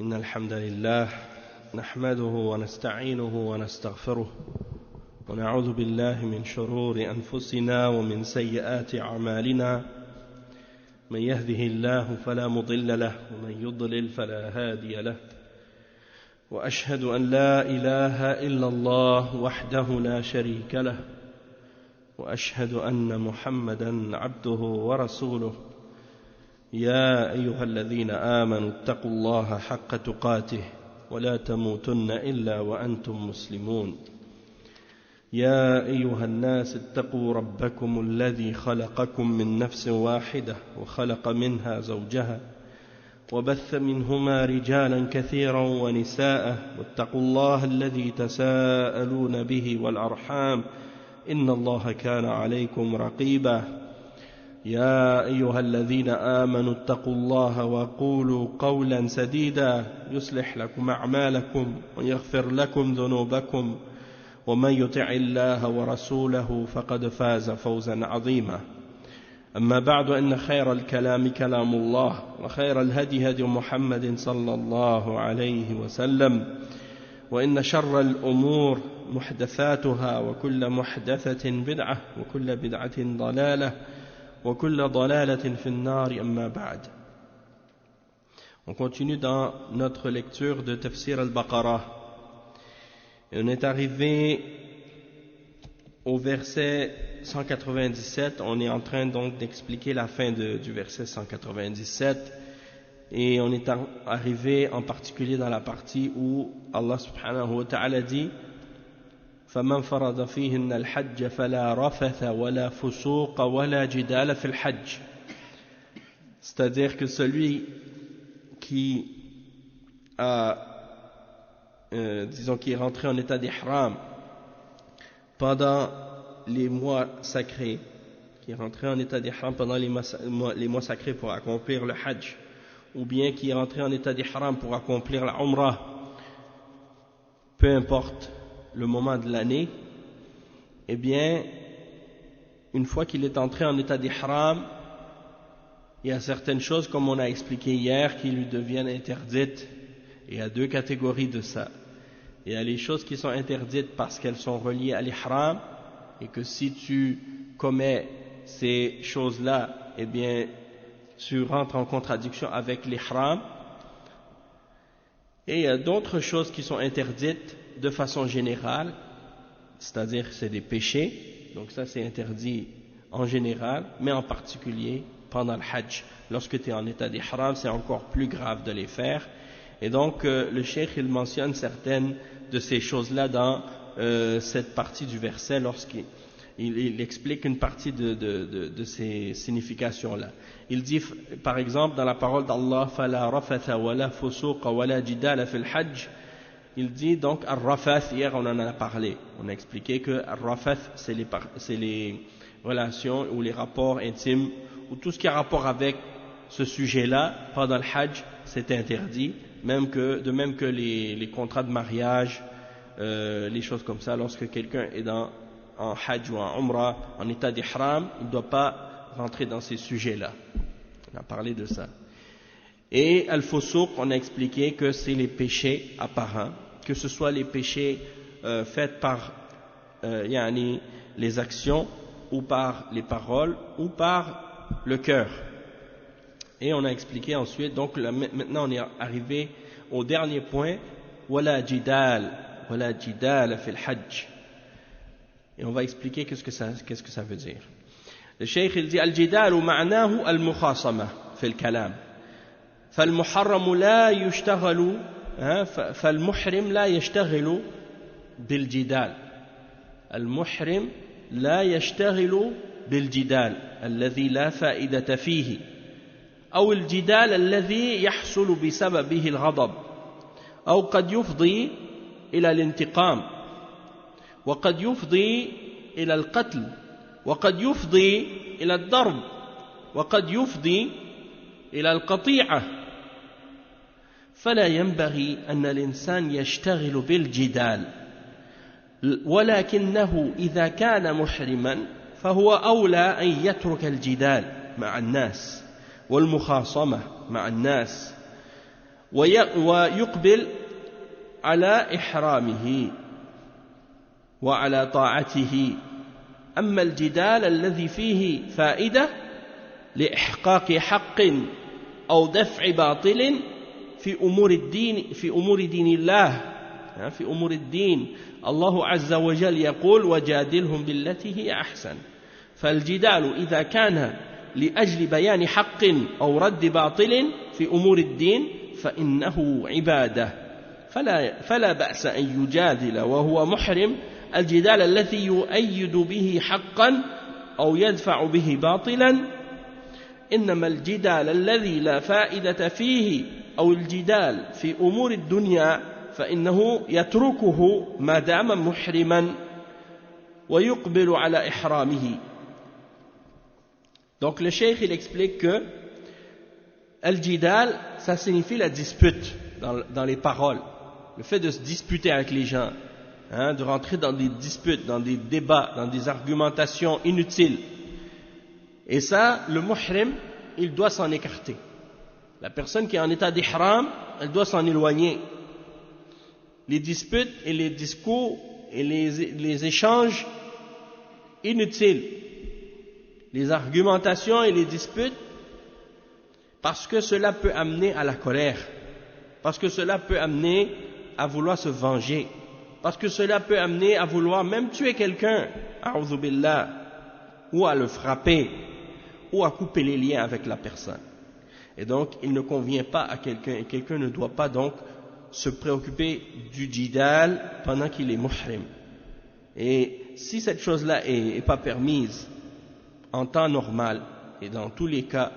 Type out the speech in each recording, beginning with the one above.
إن الحمد لله نحمده ونستعينه ونستغفره ونعوذ بالله من شرور أنفسنا ومن سيئات أعمالنا من يهده الله فلا مضل له ومن يضلل فلا هادي له وأشهد أن لا إله إلا الله وحده لا شريك له وأشهد أن محمدا عبده ورسوله يا أيها الذين آمنوا اتقوا الله حق تقاته ولا تموتن إلا وأنتم مسلمون يا أيها الناس اتقوا ربكم الذي خلقكم من نفس واحدة وخلق منها زوجها وبث منهما رجالا كثيرا ونساء واتقوا الله الذي تساءلون به والأرحام إن الله كان عليكم رقيبا يا أيها الذين آمنوا اتقوا الله وقولوا قولا سديدا يصلح لكم أعمالكم ويغفر لكم ذنوبكم ومن يطع الله ورسوله فقد فاز فوزا عظيما أما بعد إن خير الكلام كلام الله وخير الهدي هدي محمد صلى الله عليه وسلم وإن شر الأمور محدثاتها وكل محدثة بدعة وكل بدعة ضلالة وكل ضلالة في النار أما بعد. On continue dans notre lecture de Tafsir al-Baqarah et on est arrivé au verset 197. On est en train donc d'expliquer la fin du verset 197 et on est arrivé en particulier dans la partie où Allah subhanahu wa ta'ala dit فمن فرض فيهن الحج فلا رفث ولا فسوق ولا جدال في الحج, c'est-à-dire que celui qui qui est rentré en état d'ihram pendant les mois sacrés, qui est rentré en état d'ihram pendant les mois sacrés pour accomplir le hajj, ou bien qui est rentré en état d'ihram pour accomplir la umrah, peu importe le moment de l'année, eh bien, une fois qu'il est entré en état d'ihram, il y a certaines choses, comme on a expliqué hier, qui lui deviennent interdites. Et il y a deux catégories de ça. Il y a les choses qui sont interdites parce qu'elles sont reliées à l'ihram, et que si tu commets ces choses-là, eh bien, tu rentres en contradiction avec l'ihram. Et il y a d'autres choses qui sont interdites de façon générale, c'est-à-dire que c'est des péchés, donc ça c'est interdit en général, mais en particulier pendant le hajj. Lorsque tu es en état d'ihram, c'est encore plus grave de les faire. Et donc le cheikh il mentionne certaines de ces choses-là dans cette partie du verset lorsqu'il explique une partie de ces significations-là. Il dit par exemple dans la parole d'Allah فَلَا رَفَثَ وَلَا فُسُوقَ وَلَا جِدَالَ فِي الْحَجِّ. Il dit donc Ar-Rafath, hier on en a parlé, on a expliqué que Ar-Rafath c'est les relations ou les rapports intimes ou tout ce qui a rapport avec ce sujet-là pendant le hajj, c'est interdit, de même que les contrats de mariage, les choses comme ça. Lorsque quelqu'un est en hajj ou en umrah, en état d'ihram, il ne doit pas rentrer dans ces sujets-là. On a parlé de ça. Et al-fusuq, on a expliqué que c'est les péchés apparents, que ce soit les péchés faits par les actions ou par les paroles ou par le cœur. Et on a expliqué ensuite, donc maintenant on est arrivé au dernier point, wala jidal fil hajj. Et on va expliquer qu'est-ce que ça veut dire. Le cheikh il dit al-jidal ma'nahu al-mukhasama fil kalam. فالمحرم لا يشتغل فالمحرم لا يشتغل بالجدال. المحرم لا يشتغل بالجدال الذي لا فائدة فيه أو الجدال الذي يحصل بسببه الغضب أو قد يفضي إلى الانتقام وقد يفضي إلى القتل وقد يفضي إلى الضرب وقد يفضي إلى القطيعة. فلا ينبغي أن الإنسان يشتغل بالجدال، ولكنه إذا كان محرما فهو أولى أن يترك الجدال مع الناس والمخاصمة مع الناس ويقبل على إحرامه وعلى طاعته. أما الجدال الذي فيه فائدة لإحقاق حق أو دفع باطل في أمور دين الله، في أمور الدين، الله عز وجل يقول وجادلهم بالتي هي أحسن. فالجدال إذا كان لأجل بيان حق أو رد باطل في أمور الدين فإنه عبادة، فلا بأس أن يجادل وهو محرم الجدال الذي يؤيد به حقا أو يدفع به باطلا. إنما الجدال الذي لا فائدة فيه أو الجدال في أمور الدنيا فإنه يتركه ما دام محرما ويقبل على إحرامه. Donc le cheikh il explique que al-jidal ça signifie la dispute dans les paroles, le fait de se disputer avec les gens, de rentrer dans des disputes, dans des débats, dans des argumentations inutiles. Et ça, le muhrim, il doit s'en écarter. La personne qui est en état d'ihram, elle doit s'en éloigner. Les disputes et les discours et les échanges inutiles, les argumentations et les disputes, parce que cela peut amener à la colère, parce que cela peut amener à vouloir se venger, parce que cela peut amener à vouloir même tuer quelqu'un, a'udhu billah, ou à le frapper, ou à couper les liens avec la personne. Et donc, il ne convient pas à quelqu'un, et quelqu'un ne doit pas donc se préoccuper du jidal pendant qu'il est muhrim. Et si cette chose-là est pas permise en temps normal, et dans tous les cas,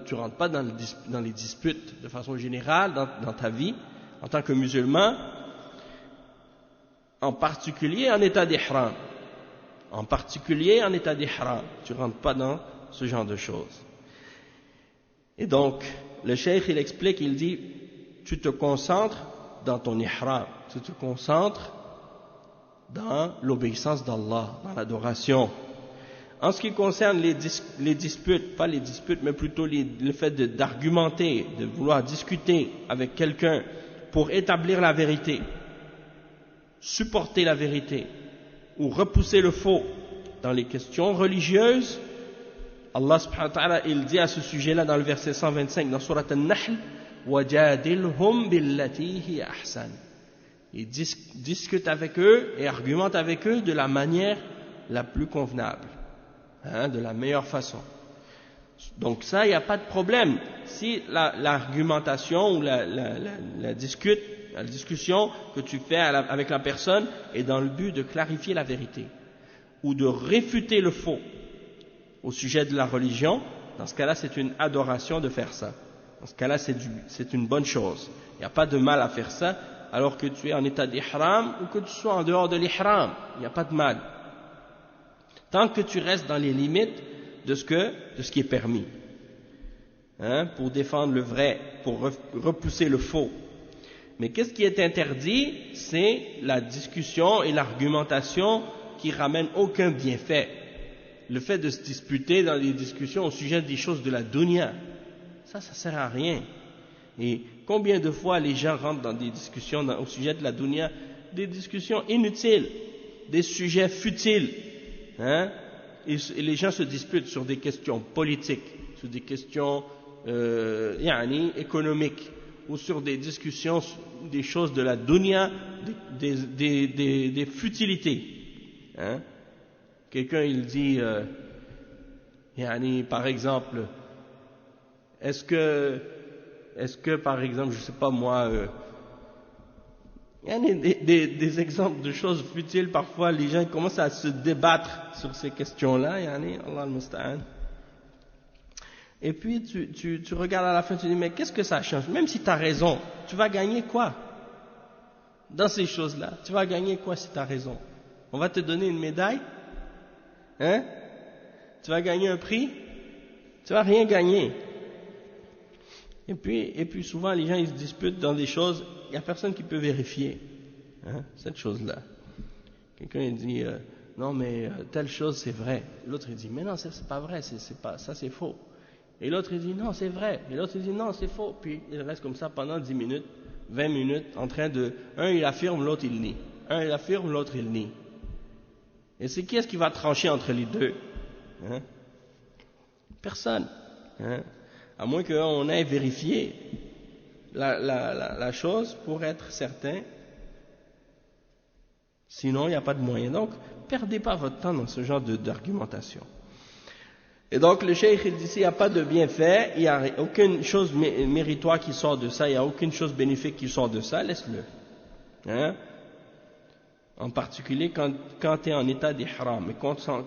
tu ne rentres pas dans les disputes de façon générale dans ta vie, en tant que musulman, en particulier en état d'ihram. En particulier en état d'ihram, tu ne rentres pas dans ce genre de choses. Et donc, le cheikh il explique, il dit, tu te concentres dans ton ihram, tu te concentres dans l'obéissance d'Allah, dans l'adoration. En ce qui concerne les disputes, pas les disputes, mais plutôt le fait d'argumenter, de vouloir discuter avec quelqu'un pour établir la vérité, supporter la vérité, ou repousser le faux dans les questions religieuses, Allah subhanahu wa ta'ala, il dit à ce sujet-là dans le verset 125 dans Surat An-Nahl, وَجَادِلْهُمْ بِالَّتِي هِيَ أَحْسَنُ. Il discute avec eux et argumente avec eux de la manière la plus convenable, de la meilleure façon. Donc ça, il n'y a pas de problème. Si l'argumentation ou la discussion que tu fais avec la personne est dans le but de clarifier la vérité ou de réfuter le faux au sujet de la religion, dans ce cas-là, c'est une adoration de faire ça. Dans ce cas-là, c'est une bonne chose. Il n'y a pas de mal à faire ça, alors que tu es en état d'ihram ou que tu sois en dehors de l'ihram. Il n'y a pas de mal. Tant que tu restes dans les limites de ce qui est permis. Pour défendre le vrai, pour repousser le faux. Mais qu'est-ce qui est interdit? C'est la discussion et l'argumentation qui ramènent aucun bienfait. Le fait de se disputer dans les discussions au sujet des choses de la dunya, ça sert à rien. Et combien de fois les gens rentrent dans des discussions au sujet de la dunya, des discussions inutiles, des sujets futiles, et les gens se disputent sur des questions politiques, sur des questions économiques, ou sur des discussions, des choses de la dunya, des futilités. Quelqu'un il dit, par exemple, est-ce que par exemple, je sais pas moi, il y a des exemples de choses futiles, parfois les gens commencent à se débattre sur ces questions-là, Allah al-Musta'an. Et puis tu regardes à la fin, tu dis, mais qu'est-ce que ça change? Même si tu as raison, tu vas gagner quoi dans ces choses-là? Tu vas gagner quoi si tu as raison? On va te donner une médaille? Tu vas gagner un prix? Tu vas rien gagner. Et puis souvent les gens ils se disputent dans des choses, il n'y a personne qui peut vérifier cette chose-là. Quelqu'un il dit non mais telle chose c'est vrai. L'autre il dit mais non c'est pas vrai, ça c'est faux. Et l'autre il dit non c'est vrai, et l'autre il dit non c'est faux, puis il reste comme ça pendant 10 minutes, 20 minutes en train de, un il affirme, l'autre il nie, un il affirme, l'autre il nie. Et c'est qui est-ce qui va trancher entre les deux, hein? Personne, hein? À moins qu'on ait vérifié la chose pour être certain, sinon il n'y a pas de moyen. Donc perdez pas votre temps dans ce genre d'argumentation. Et donc le cheikh il dit s'il n'y a pas de bienfait, il n'y a aucune chose méritoire qui sort de ça, il n'y a aucune chose bénéfique qui sort de ça, laisse-le, hein? En particulier quand tu es en état d'ihram, mais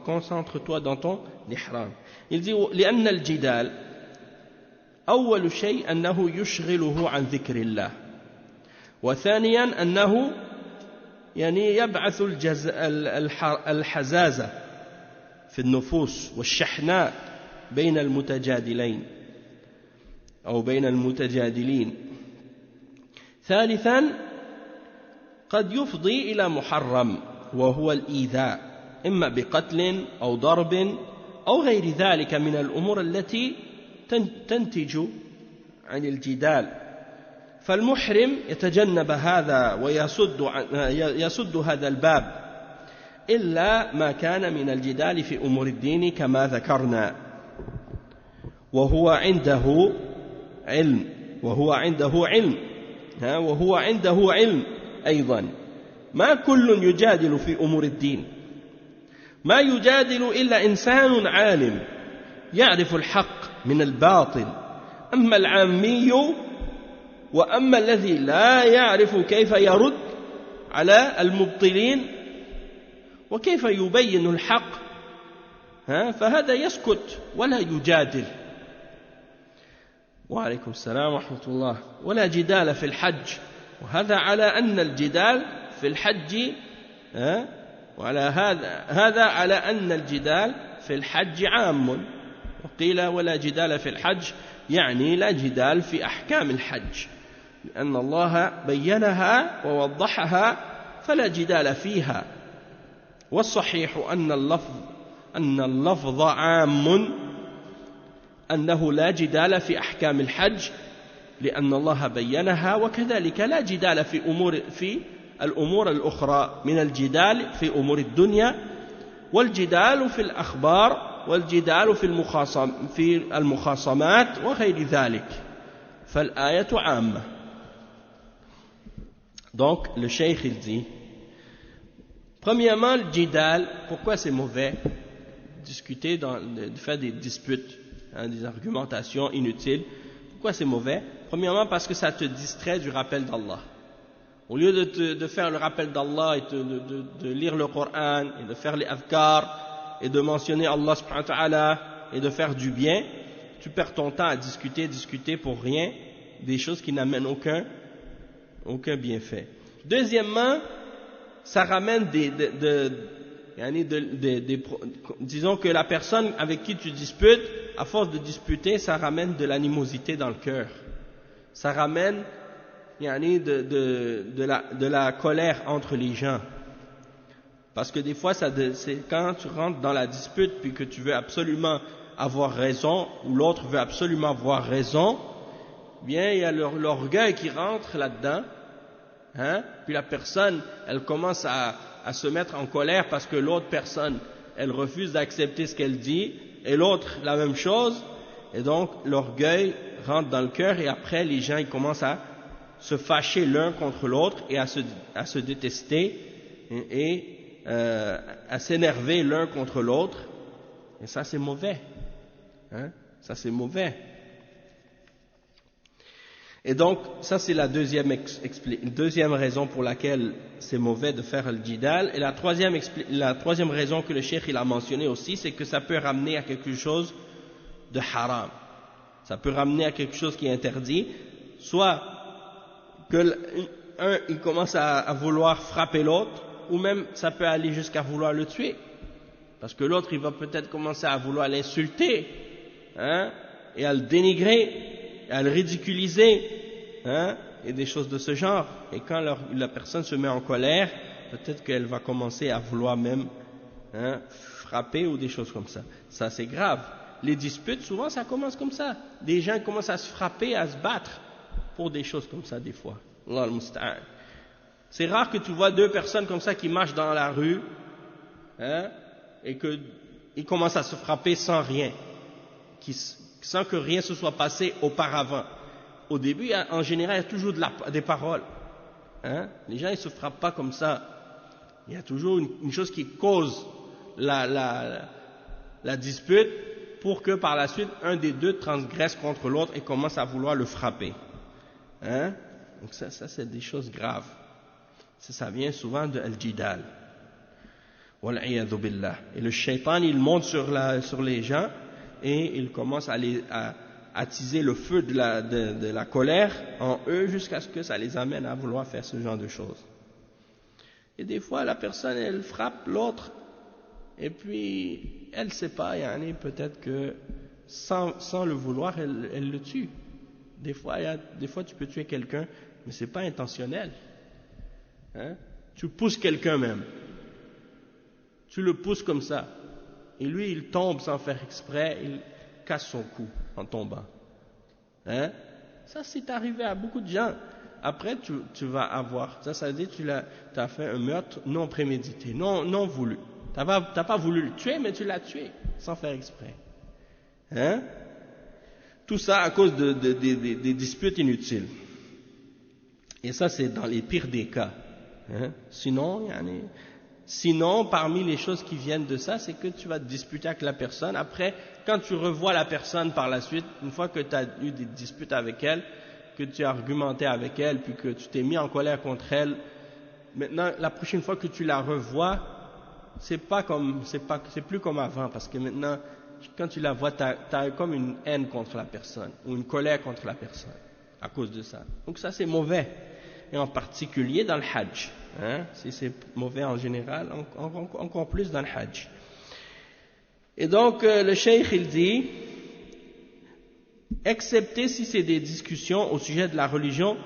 concentre-toi dans ton ihram. Il dit لأن الجدال أول شيء أنه يشغله عن ذكر الله، وثانيا أنه يعني يبعث الحزازة في النفوس والشحناء بين المتجادلين أو بين المتجادلين. ثالثا قد يفضي إلى محرم وهو الإيذاء إما بقتل أو ضرب أو غير ذلك من الأمور التي تنتج عن الجدال. فالمحرم يتجنب هذا ويسد هذا الباب إلا ما كان من الجدال في أمور الدين كما ذكرنا، وهو عنده علم أيضا. ما كل يجادل في أمور الدين، ما يجادل إلا إنسان عالم يعرف الحق من الباطل. أما العامي وأما الذي لا يعرف كيف يرد على المبطلين وكيف يبين الحق فهذا يسكت ولا يجادل. وعليكم السلام ورحمة الله. ولا جدال في الحج، وهذا على أن الجدال في الحج وعلى هذا على أن الجدال في الحج عام. وقيل ولا جدال في الحج يعني لا جدال في أحكام الحج، لأن الله بينها ووضحها فلا جدال فيها. والصحيح أن اللفظ عام، أنه لا جدال في أحكام الحج لأن الله بينها، وكذلك لا جدال في الأمور الأخرى من الجدال في أمور الدنيا، والجدال في الأخبار، والجدال في المخاصمات وغير ذلك، فالآية عامة. Donc le cheikh il dit, premièrement le jidal, pourquoi c'est mauvais discuter, de faire des disputes, des argumentations inutiles. Pourquoi c'est mauvais? Premièrement parce que ça te distrait du rappel d'Allah. Au lieu de faire le rappel d'Allah et de lire le Coran et de faire les adhkar et de mentionner Allah subhanahu wa ta'ala et de faire du bien, tu perds ton temps à discuter pour rien, des choses qui n'amènent aucun bienfait. Deuxièmement, ça ramène disons que la personne avec qui tu disputes, à force de disputer, ça ramène de l'animosité dans le cœur. Ça ramène de la colère entre les gens. Parce que des fois, c'est quand tu rentres dans la dispute puis que tu veux absolument avoir raison, ou l'autre veut absolument avoir raison, bien il y a l'orgueil qui rentre là-dedans, puis la personne, elle commence à se mettre en colère parce que l'autre personne, elle refuse d'accepter ce qu'elle dit, et l'autre la même chose, et donc l'orgueil rentre dans le cœur, et après les gens ils commencent à se fâcher l'un contre l'autre et à se détester et à s'énerver l'un contre l'autre, et ça c'est mauvais, ça c'est mauvais. Et donc, ça c'est la deuxième raison pour laquelle c'est mauvais de faire le jidal. Et la troisième raison que le cheikh il a mentionné aussi, c'est que ça peut ramener à quelque chose de haram. Ça peut ramener à quelque chose qui est interdit. Soit que il commence à vouloir frapper l'autre, ou même ça peut aller jusqu'à vouloir le tuer. Parce que l'autre il va peut-être commencer à vouloir l'insulter, et à le dénigrer, à le ridiculiser, et des choses de ce genre. Et quand la personne se met en colère, peut-être qu'elle va commencer à vouloir même frapper ou des choses comme ça. Ça c'est grave. les disputes, souvent ça commence comme ça. Des gens commencent à se frapper, à se battre pour des choses comme ça des fois. Allah al-Musta'an. C'est rare que tu vois deux personnes comme ça qui marchent dans la rue, hein, et qu'ils commencent à se frapper sans rien, sans que rien se soit passé auparavant. Au début, en général, il y a toujours des paroles. Hein? Les gens, ils ne se frappent pas comme ça. Il y a toujours une chose qui cause la dispute pour que par la suite, un des deux transgresse contre l'autre et commence à vouloir le frapper. Hein? Donc ça c'est des choses graves. Ça vient souvent de al-jidal. Wal'iyadhu billah. Et le shaitan, il monte sur les gens et il commence à attiser le feu de la colère en eux jusqu'à ce que ça les amène à vouloir faire ce genre de choses. Et des fois, la personne, elle frappe l'autre et puis elle ne sait pas, peut-être que sans le vouloir, elle le tue. Des fois, tu peux tuer quelqu'un, mais ce n'est pas intentionnel. Hein? Tu pousses quelqu'un même. Tu le pousses comme ça. Et lui, il tombe sans faire exprès, il casse son cou en tombant. Hein? Ça, c'est arrivé à beaucoup de gens. Après, tu vas avoir, ça veut dire que tu as fait un meurtre non prémédité, non voulu. Tu n'as pas voulu le tuer, mais tu l'as tué, sans faire exprès. Hein? Tout ça à cause des disputes inutiles. Et ça, c'est dans les pires des cas. Hein? Sinon, parmi les choses qui viennent de ça, c'est que tu vas te disputer avec la personne. Après, quand tu revois la personne par la suite, une fois que tu as eu des disputes avec elle, que tu as argumenté avec elle, puis que tu t'es mis en colère contre elle, maintenant, la prochaine fois que tu la revois, c'est plus comme avant, parce que maintenant, quand tu la vois, tu as comme une haine contre la personne, ou une colère contre la personne, à cause de ça. Donc ça, c'est mauvais. Et en particulier dans le Hajj. Hein? Si c'est mauvais en général, encore plus dans le Hajj. Et donc, le Cheikh, il dit, excepté si c'est des discussions au sujet de la religion,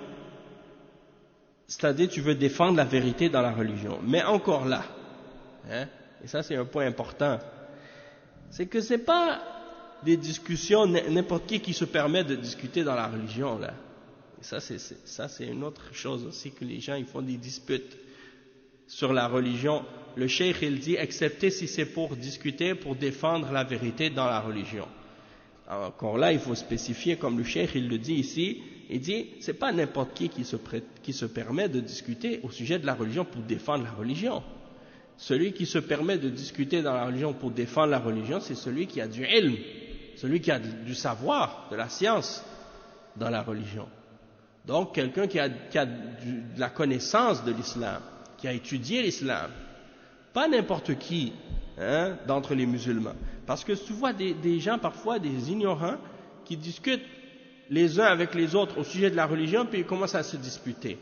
c'est-à-dire tu veux défendre la vérité dans la religion. Mais encore là, hein? Et ça c'est un point important, c'est que c'est pas des discussions, n'importe qui se permet de discuter dans la religion, là. Et ça c'est une autre chose aussi, que les gens ils font des disputes sur la religion. Le cheikh il dit, excepté si c'est pour discuter, pour défendre la vérité dans la religion. Alors, encore là, il faut spécifier, comme le cheikh il le dit ici, il dit, c'est pas n'importe qui se permet de discuter au sujet de la religion pour défendre la religion. Celui qui se permet de discuter dans la religion pour défendre la religion, c'est celui qui a du ilm, celui qui a du savoir, de la science dans la religion. Donc, quelqu'un qui a de la connaissance de l'islam, qui a étudié l'islam, pas n'importe qui, hein, d'entre les musulmans. Parce que tu vois des gens, parfois des ignorants, qui discutent les uns avec les autres au sujet de la religion, puis ils commencent à se disputer.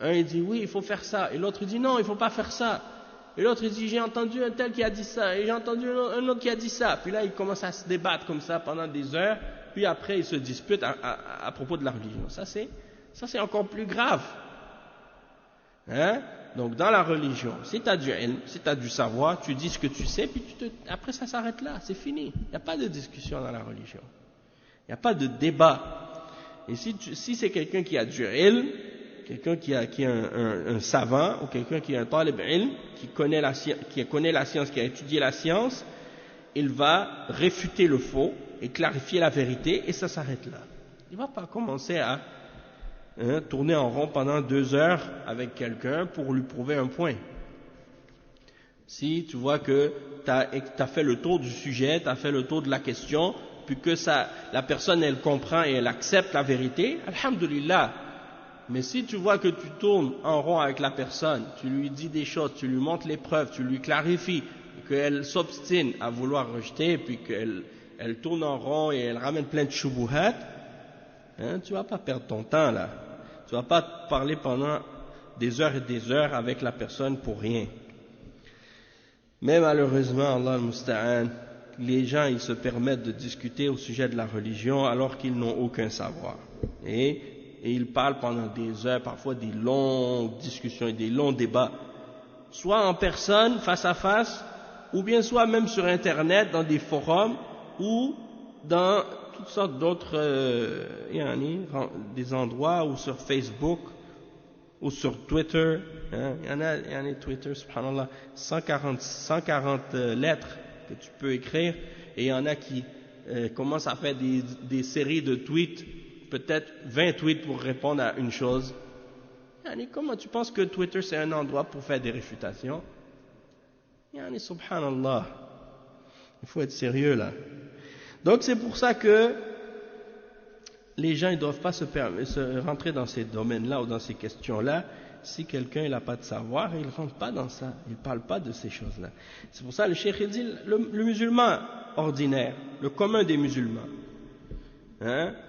Un il dit oui, il faut faire ça, et l'autre dit non, il ne faut pas faire ça. Et l'autre il dit j'ai entendu un tel qui a dit ça, et j'ai entendu un autre qui a dit ça. Puis là, ils commencent à se débattre comme ça pendant des heures, puis après ils se disputent à propos de la religion. Ça c'est encore plus grave. Hein? Donc dans la religion, si tu as du ilm, si tu as du savoir, tu dis ce que tu sais, puis après ça s'arrête là, c'est fini. Il n'y a pas de discussion dans la religion. Il n'y a pas de débat. Et si c'est quelqu'un qui a du ilm, quelqu'un qui est un savant, ou quelqu'un qui est un talib ilm, qui connaît la science, qui a étudié la science, il va réfuter le faux et clarifier la vérité, et ça s'arrête là. Il ne va pas commencer à tourner en rond pendant 2 heures avec quelqu'un pour lui prouver un point. Si tu vois que tu as fait le tour du sujet, tu as fait le tour de la question, puis que la personne elle comprend et elle accepte la vérité, alhamdulillah. Mais si tu vois que tu tournes en rond avec la personne, tu lui dis des choses, tu lui montres les preuves, tu lui clarifies, qu'elle s'obstine à vouloir rejeter, puis qu'elle tourne en rond et elle ramène plein de shubuhat, tu vas pas perdre ton temps là. Tu vas pas parler pendant des heures et des heures avec la personne pour rien. Mais malheureusement, Allah al-Musta'an, les gens ils se permettent de discuter au sujet de la religion alors qu'ils n'ont aucun savoir. Et ils parlent pendant des heures, parfois des longues discussions et des longs débats, soit en personne, face à face, ou bien soit même sur Internet, dans des forums, ou dans toutes sortes d'autres des endroits, ou sur Facebook, ou sur Twitter. Il y en a Twitter, subhanallah, 140 lettres que tu peux écrire, et il y en a qui commencent à faire des séries de tweets, peut-être 20 tweets pour répondre à une chose. Comment tu penses que Twitter c'est un endroit pour faire des réfutations? Subhanallah, il faut être sérieux là. Donc c'est pour ça que les gens ne doivent pas se rentrer dans ces domaines-là ou dans ces questions-là. Si quelqu'un n'a pas de savoir, il ne rentre pas dans ça, il ne parle pas de ces choses-là. C'est pour ça que le cheikh il dit, le musulman ordinaire, le commun des musulmans,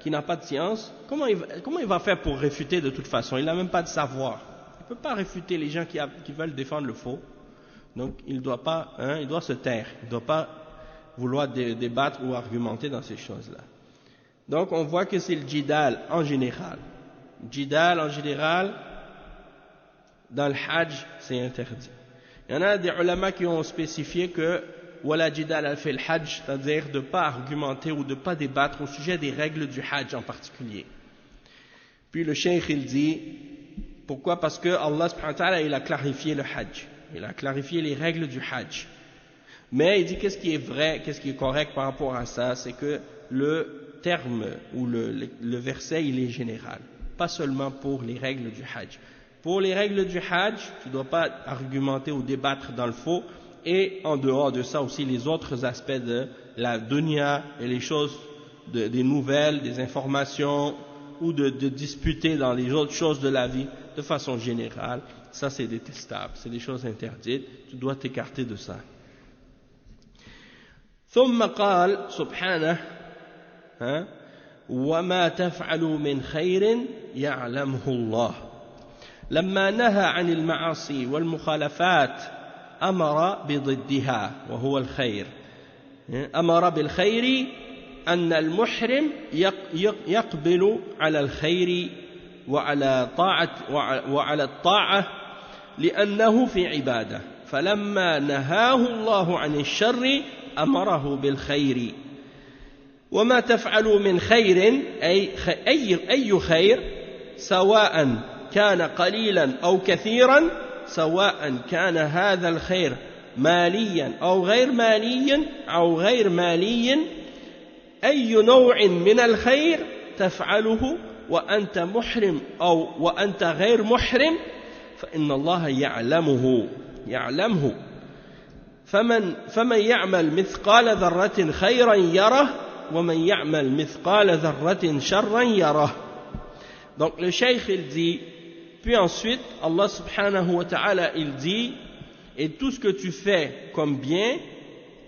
qui n'a pas de science, comment il va faire pour réfuter de toute façon? Il n'a même pas de savoir. Il ne peut pas réfuter les gens qui veulent défendre le faux. Donc il doit se taire, il ne doit pas vouloir débattre ou argumenter dans ces choses-là. Donc on voit que c'est le jidal en général. Jidal en général, dans le hajj, c'est interdit. Il y en a des ulama qui ont spécifié que wala jidal al fil hajj, c'est-à-dire de ne pas argumenter ou de ne pas débattre au sujet des règles du hajj en particulier. Puis le cheikh il dit, pourquoi? Parce que Allah subhanahu wa ta'ala il a clarifié le hajj, il a clarifié les règles du hajj. Mais il dit qu'est-ce qui est vrai, qu'est-ce qui est correct par rapport à ça, c'est que le terme ou le verset il est général, pas seulement pour les règles du hajj. Pour les règles du hajj, tu ne dois pas argumenter ou débattre dans le faux, et en dehors de ça aussi les autres aspects de la dunya et les choses, des nouvelles, des informations, ou de disputer dans les autres choses de la vie, de façon générale, ça c'est détestable, c'est des choses interdites, tu dois t'écarter de ça. ثم قال سبحانه وما تفعلوا من خير يعلمه الله لما نهى عن المعاصي والمخالفات أمر بضدها وهو الخير أمر بالخير أن المحرم يقبل على الخير وعلى الطاعة لأنه في عبادة فلما نهاه الله عن الشر أمره بالخير وما تفعلوا من خير أي خير سواء كان قليلا أو كثيرا سواء كان هذا الخير ماليا أو غير مالي أي نوع من الخير تفعله وأنت محرم أو وأنت غير محرم فإن الله يعلمه فمن يعمل مثقال ذرة خيرا يره ومن يعمل مثقال ذرة شرا يره. Donc le cheikh il dit, puis ensuite Allah subhanahu wa ta'ala il dit, et tout ce que tu fais comme bien,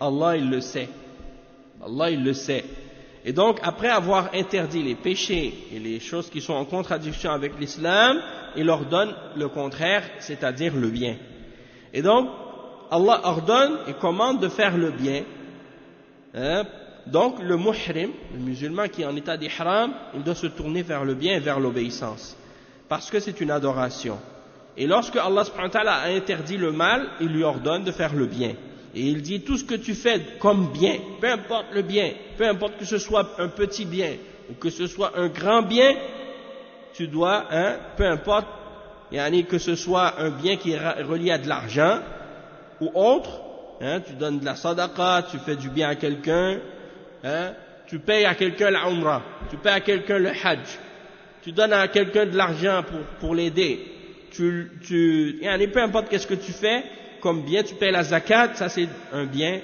Allah il le sait. Allah il le sait. Et donc après avoir interdit les péchés et les choses qui sont en contradiction avec l'islam, il leur donne le contraire, c'est-à-dire le bien. Et donc Allah ordonne et commande de faire le bien. Donc le muhrim, le musulman qui est en état d'ihram, il doit se tourner vers le bien et vers l'obéissance, parce que c'est une adoration. Et lorsque Allah subhanahu wa ta'ala a interdit le mal, il lui ordonne de faire le bien. Et il dit tout ce que tu fais comme bien, peu importe le bien, peu importe que ce soit un petit bien ou que ce soit un grand bien, tu dois, peu importe, que ce soit un bien qui est relié à de l'argent ou autre, tu donnes de la sadaqa, tu fais du bien à quelqu'un, tu payes à quelqu'un la umrah, tu payes à quelqu'un le hajj, tu donnes à quelqu'un de l'argent pour l'aider, peu importe qu'est-ce que tu fais comme bien, tu payes la zakat, ça c'est un bien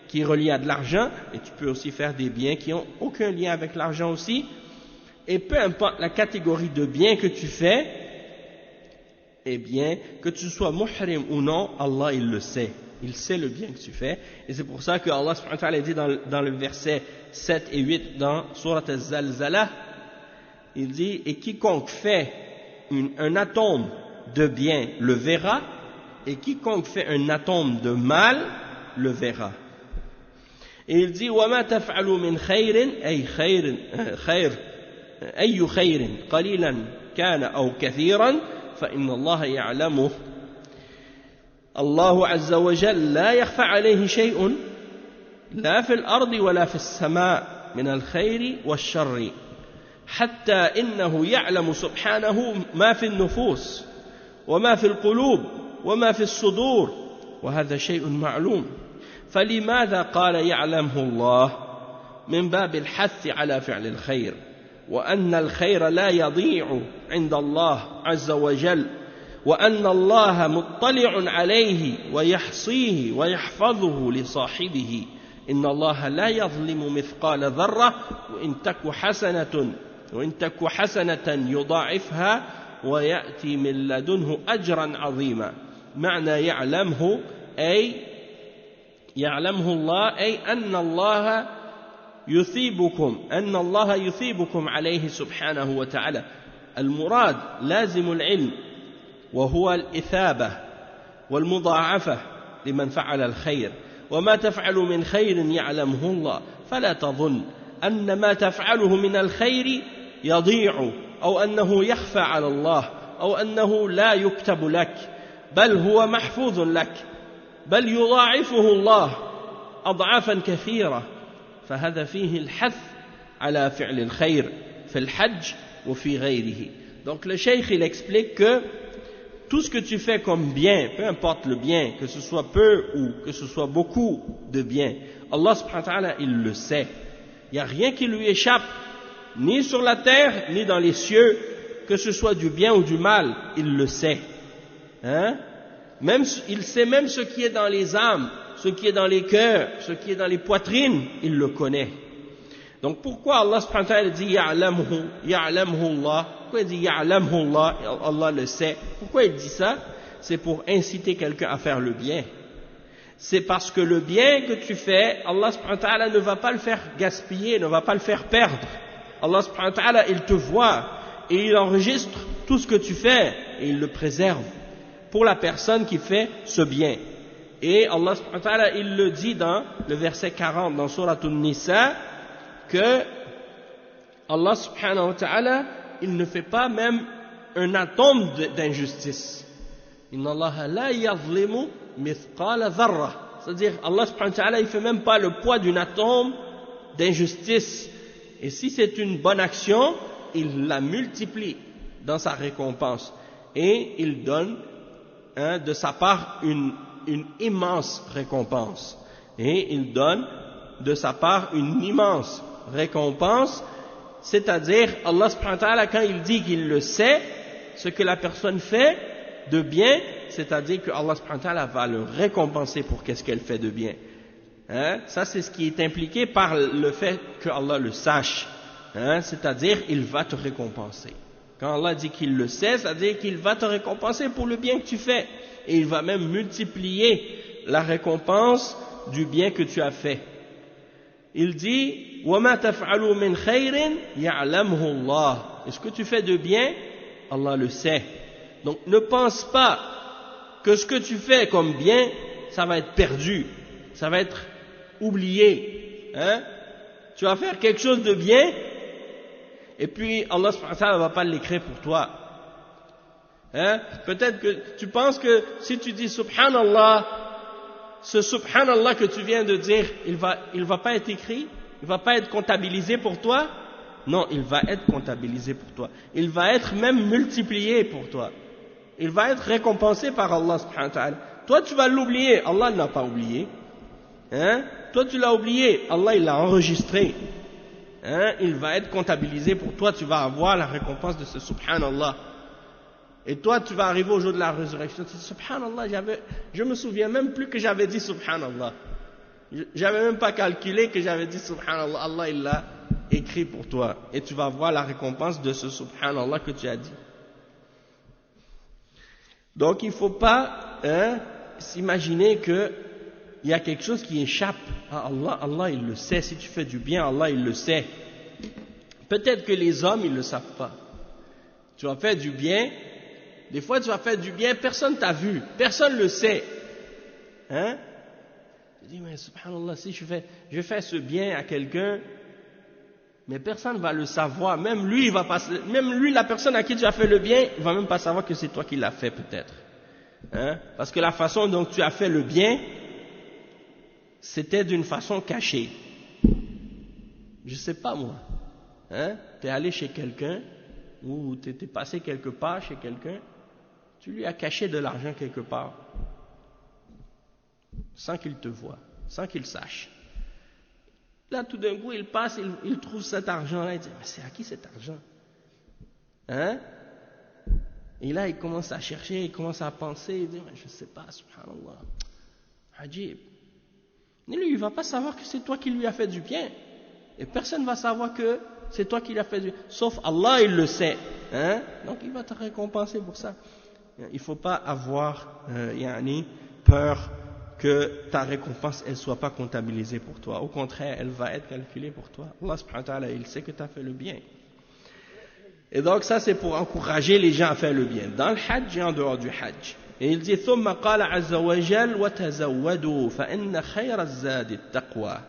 qui est relié à de l'argent, et tu peux aussi faire des biens qui n'ont aucun lien avec l'argent aussi, et peu importe la catégorie de biens que tu fais, eh bien, que tu sois muhrim ou non, Allah il le sait. Il sait le bien que tu fais. Et c'est pour ça que Allah subhanahu wa ta'ala dit dans le verset 7 et 8 dans Surat Al-Zalzalah, il dit, et quiconque fait un atome de bien le verra, et quiconque fait un atome de mal le verra. Et il dit, وَمَا تَفْعَلُوا مِنْ خَيْرٍ أَيُّ خَيْرٍ قَلِيلًا كَانَ أَوْ كَثِيرًا فإن الله يعلمه الله عز وجل لا يخفى عليه شيء لا في الأرض ولا في السماء من الخير والشر حتى إنه يعلم سبحانه ما في النفوس وما في القلوب وما في الصدور وهذا شيء معلوم فلماذا قال يعلمه الله من باب الحث على فعل الخير وأن الخير لا يضيع عند الله عز وجل وأن الله مطلع عليه ويحصيه ويحفظه لصاحبه إن الله لا يظلم مثقال ذرة وإن تك حسنة يضاعفها ويأتي من لدنه أجرا عظيما معنى يعلمه أي يعلمه الله أي أن الله يثيبكم عليه سبحانه وتعالى المراد لازم العلم وهو الإثابة والمضاعفة لمن فعل الخير وما تفعل من خير يعلمه الله فلا تظن أن ما تفعله من الخير يضيع أو أنه يخفى على الله أو أنه لا يكتب لك بل هو محفوظ لك بل يضاعفه الله أضعافا كثيرة فهذا فيه الحث على فعل الخير في الحج وفي غيره. Donc le cheikh il explique que tout ce que tu fais comme bien, peu importe le bien, que ce soit peu ou que ce soit beaucoup de bien, Allah subhanahu wa ta'ala il le sait. Il n'y a rien qui lui échappe, ni sur la terre, ni dans les cieux, que ce soit du bien ou du mal, il le sait. Hein? Même, il sait même ce qui est dans les âmes, ce qui est dans les cœurs, ce qui est dans les poitrines, il le connaît. Donc pourquoi Allah subhanahu wa ta'ala dit ya'lamhu Allah? Pourquoi il dit ya'lamhu Allah? Allah le sait. Pourquoi il dit ça? C'est pour inciter quelqu'un à faire le bien. C'est parce que le bien que tu fais, Allah subhanahu wa ta'ala ne va pas le faire gaspiller, ne va pas le faire perdre. Allah subhanahu wa ta'ala, il te voit et il enregistre tout ce que tu fais et il le préserve pour la personne qui fait ce bien. Et Allah subhanahu wa ta'ala, il le dit dans le verset 40 dans Surat An-Nisa que Allah subhanahu wa ta'ala, il ne fait pas même un atome d'injustice. Inna Allah la yazlimu mithqala dharra. C'est-à-dire, Allah subhanahu wa ta'ala, il fait même pas le poids d'une atome d'injustice. Et si c'est une bonne action, il la multiplie dans sa récompense. Et il donne de sa part une immense récompense. Et il donne de sa part une immense récompense. C'est-à-dire, Allah subhanahu wa ta'ala, quand il dit qu'il le sait, ce que la personne fait de bien, c'est-à-dire que Allah subhanahu wa ta'ala va le récompenser pour qu'est-ce qu'elle fait de bien. Ça, c'est ce qui est impliqué par le fait que Allah le sache. C'est-à-dire, il va te récompenser. Quand Allah dit qu'il le sait, c'est-à-dire qu'il va te récompenser pour le bien que tu fais. Et il va même multiplier la récompense du bien que tu as fait. Il dit, وَمَا تَفْعَلُوا مِنْ خَيْرٍ يَعْلَمْهُ اللَّهُ. Et ce que tu fais de bien, Allah le sait. Donc ne pense pas que ce que tu fais comme bien, ça va être perdu, ça va être oublié. Tu vas faire quelque chose de bien, et puis Allah subhanahu wa ta'ala ne va pas l'écrire pour toi. Peut-être que tu penses que si tu dis Subhanallah, ce Subhanallah que tu viens de dire, il va pas être écrit, il va pas être comptabilisé pour toi. Non, il va être comptabilisé pour toi. Il va être même multiplié pour toi. Il va être récompensé par Allah subhanahu wa ta'ala. Toi tu vas l'oublier, Allah ne l'a pas oublié. Toi tu l'as oublié, Allah il l'a enregistré. Il va être comptabilisé pour toi, tu vas avoir la récompense de ce Subhanallah. Et toi tu vas arriver au jour de la résurrection, tu dis Subhanallah, je me souviens même plus que j'avais dit Subhanallah. J'avais même pas calculé que j'avais dit Subhanallah, Allah il l'a écrit pour toi. Et tu vas voir la récompense de ce Subhanallah que tu as dit. Donc il ne faut pas s'imaginer qu'il y a quelque chose qui échappe à Allah. Allah il le sait, si tu fais du bien, Allah il le sait. Peut-être que les hommes ils ne le savent pas. Tu vas faire du bien, des fois tu vas faire du bien, personne t'a vu, personne ne le sait. Tu dis mais subhanallah, si je fais ce bien à quelqu'un, mais personne ne va le savoir, même lui la personne à qui tu as fait le bien, il ne va même pas savoir que c'est toi qui l'as fait peut-être. Parce que la façon dont tu as fait le bien, c'était d'une façon cachée. Je sais pas moi, hein? T'es allé chez quelqu'un, ou t'es passé quelque part chez quelqu'un, tu lui as caché de l'argent quelque part, sans qu'il te voie, sans qu'il sache. Là, tout d'un coup, il passe, il trouve cet argent-là, il dit, mais c'est à qui cet argent? Hein? Et là, il commence à chercher, il commence à penser, il dit, mais je ne sais pas, subhanallah, ajib. Et lui, il ne va pas savoir que c'est toi qui lui as fait du bien. Et personne ne va savoir que c'est toi qui lui as fait du bien. Sauf Allah, il le sait. Hein? Donc, il va te récompenser pour ça. Il ne faut pas avoir peur que ta récompense elle soit pas comptabilisée pour toi. Au contraire, elle va être calculée pour toi. Allah subhanahu wa ta'ala, il sait que tu as fait le bien. Et donc ça c'est pour encourager les gens à faire le bien, dans le hajj et en dehors du hajj. Et il dit ثم قال عز وجل وتزودوا فإن خير الزاد التقوى.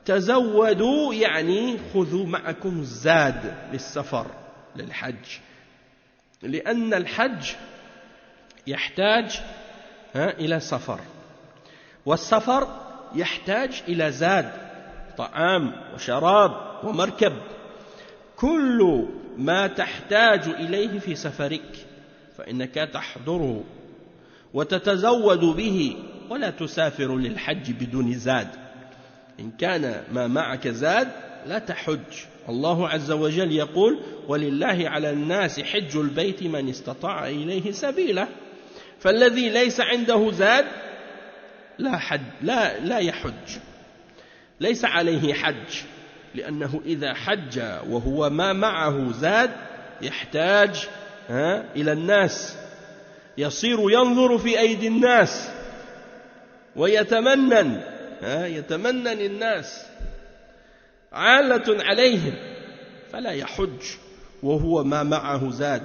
تزودوا يعني خذوا معكم الزاد للسفر للحج. لأن الحج يحتاج إلى سفر. والسفر يحتاج إلى زاد طعام وشراب ومركب كل ما تحتاج إليه في سفرك فإنك تحضره وتتزود به ولا تسافر للحج بدون زاد إن كان ما معك زاد لا تحج الله عز وجل يقول ولله على الناس حج البيت من استطاع إليه سبيلا فالذي ليس عنده زاد لا يحج ليس عليه حج لأنه إذا حج وهو ما معه زاد يحتاج إلى الناس يصير ينظر في أيدي الناس ويتمنن الناس عالة عليهم فلا يحج وهو ما معه زاد.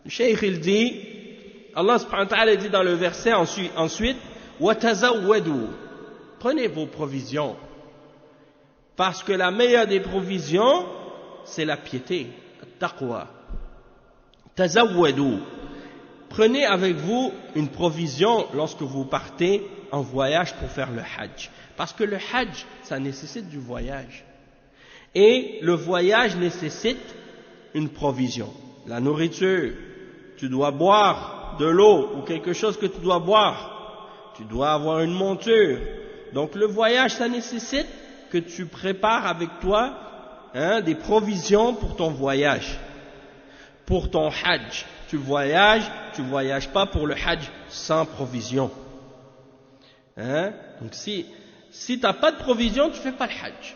Le Cheikh il dit, Allah subhanahu wa ta'ala dit dans le verset ensuite وَتَزَوَّدُوا, prenez vos provisions, parce que la meilleure des provisions, c'est la piété, taqwa. Tazawwadu, prenez avec vous une provision lorsque vous partez en voyage pour faire le hajj. Parce que le hajj, ça nécessite du voyage. Et le voyage nécessite une provision. La nourriture, tu dois boire de l'eau ou quelque chose que tu dois boire. Tu dois avoir une monture. Donc le voyage, ça nécessite que tu prépares avec toi des provisions pour ton voyage, pour ton hajj. Tu voyages pas pour le hajj sans provision. Donc si tu n'as pas de provision, tu ne fais pas le hajj.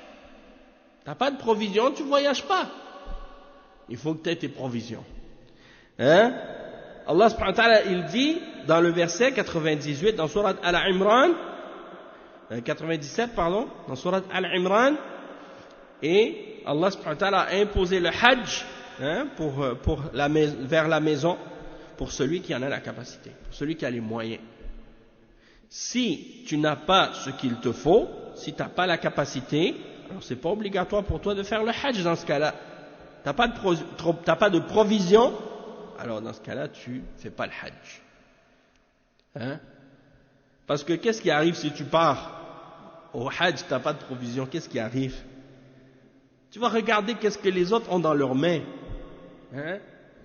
Tu n'as pas de provision, tu ne voyages pas. Il faut que tu aies tes provisions. Allah subhanahu wa ta'ala, il dit dans le verset 98 dans Surat Al-Imran, 97 pardon, dans Surat Al-Imran, et Allah subhanahu wa ta'ala a imposé le hajj vers la maison pour celui qui en a la capacité, pour celui qui a les moyens. Si tu n'as pas ce qu'il te faut, si tu n'as pas la capacité, alors c'est pas obligatoire pour toi de faire le hajj dans ce cas-là. T'as pas de provision, alors dans ce cas-là, tu fais pas le hajj. Parce que qu'est-ce qui arrive si tu pars au hajj, tu n'as pas de provision, qu'est-ce qui arrive? Tu vas regarder qu'est-ce que les autres ont dans leurs mains.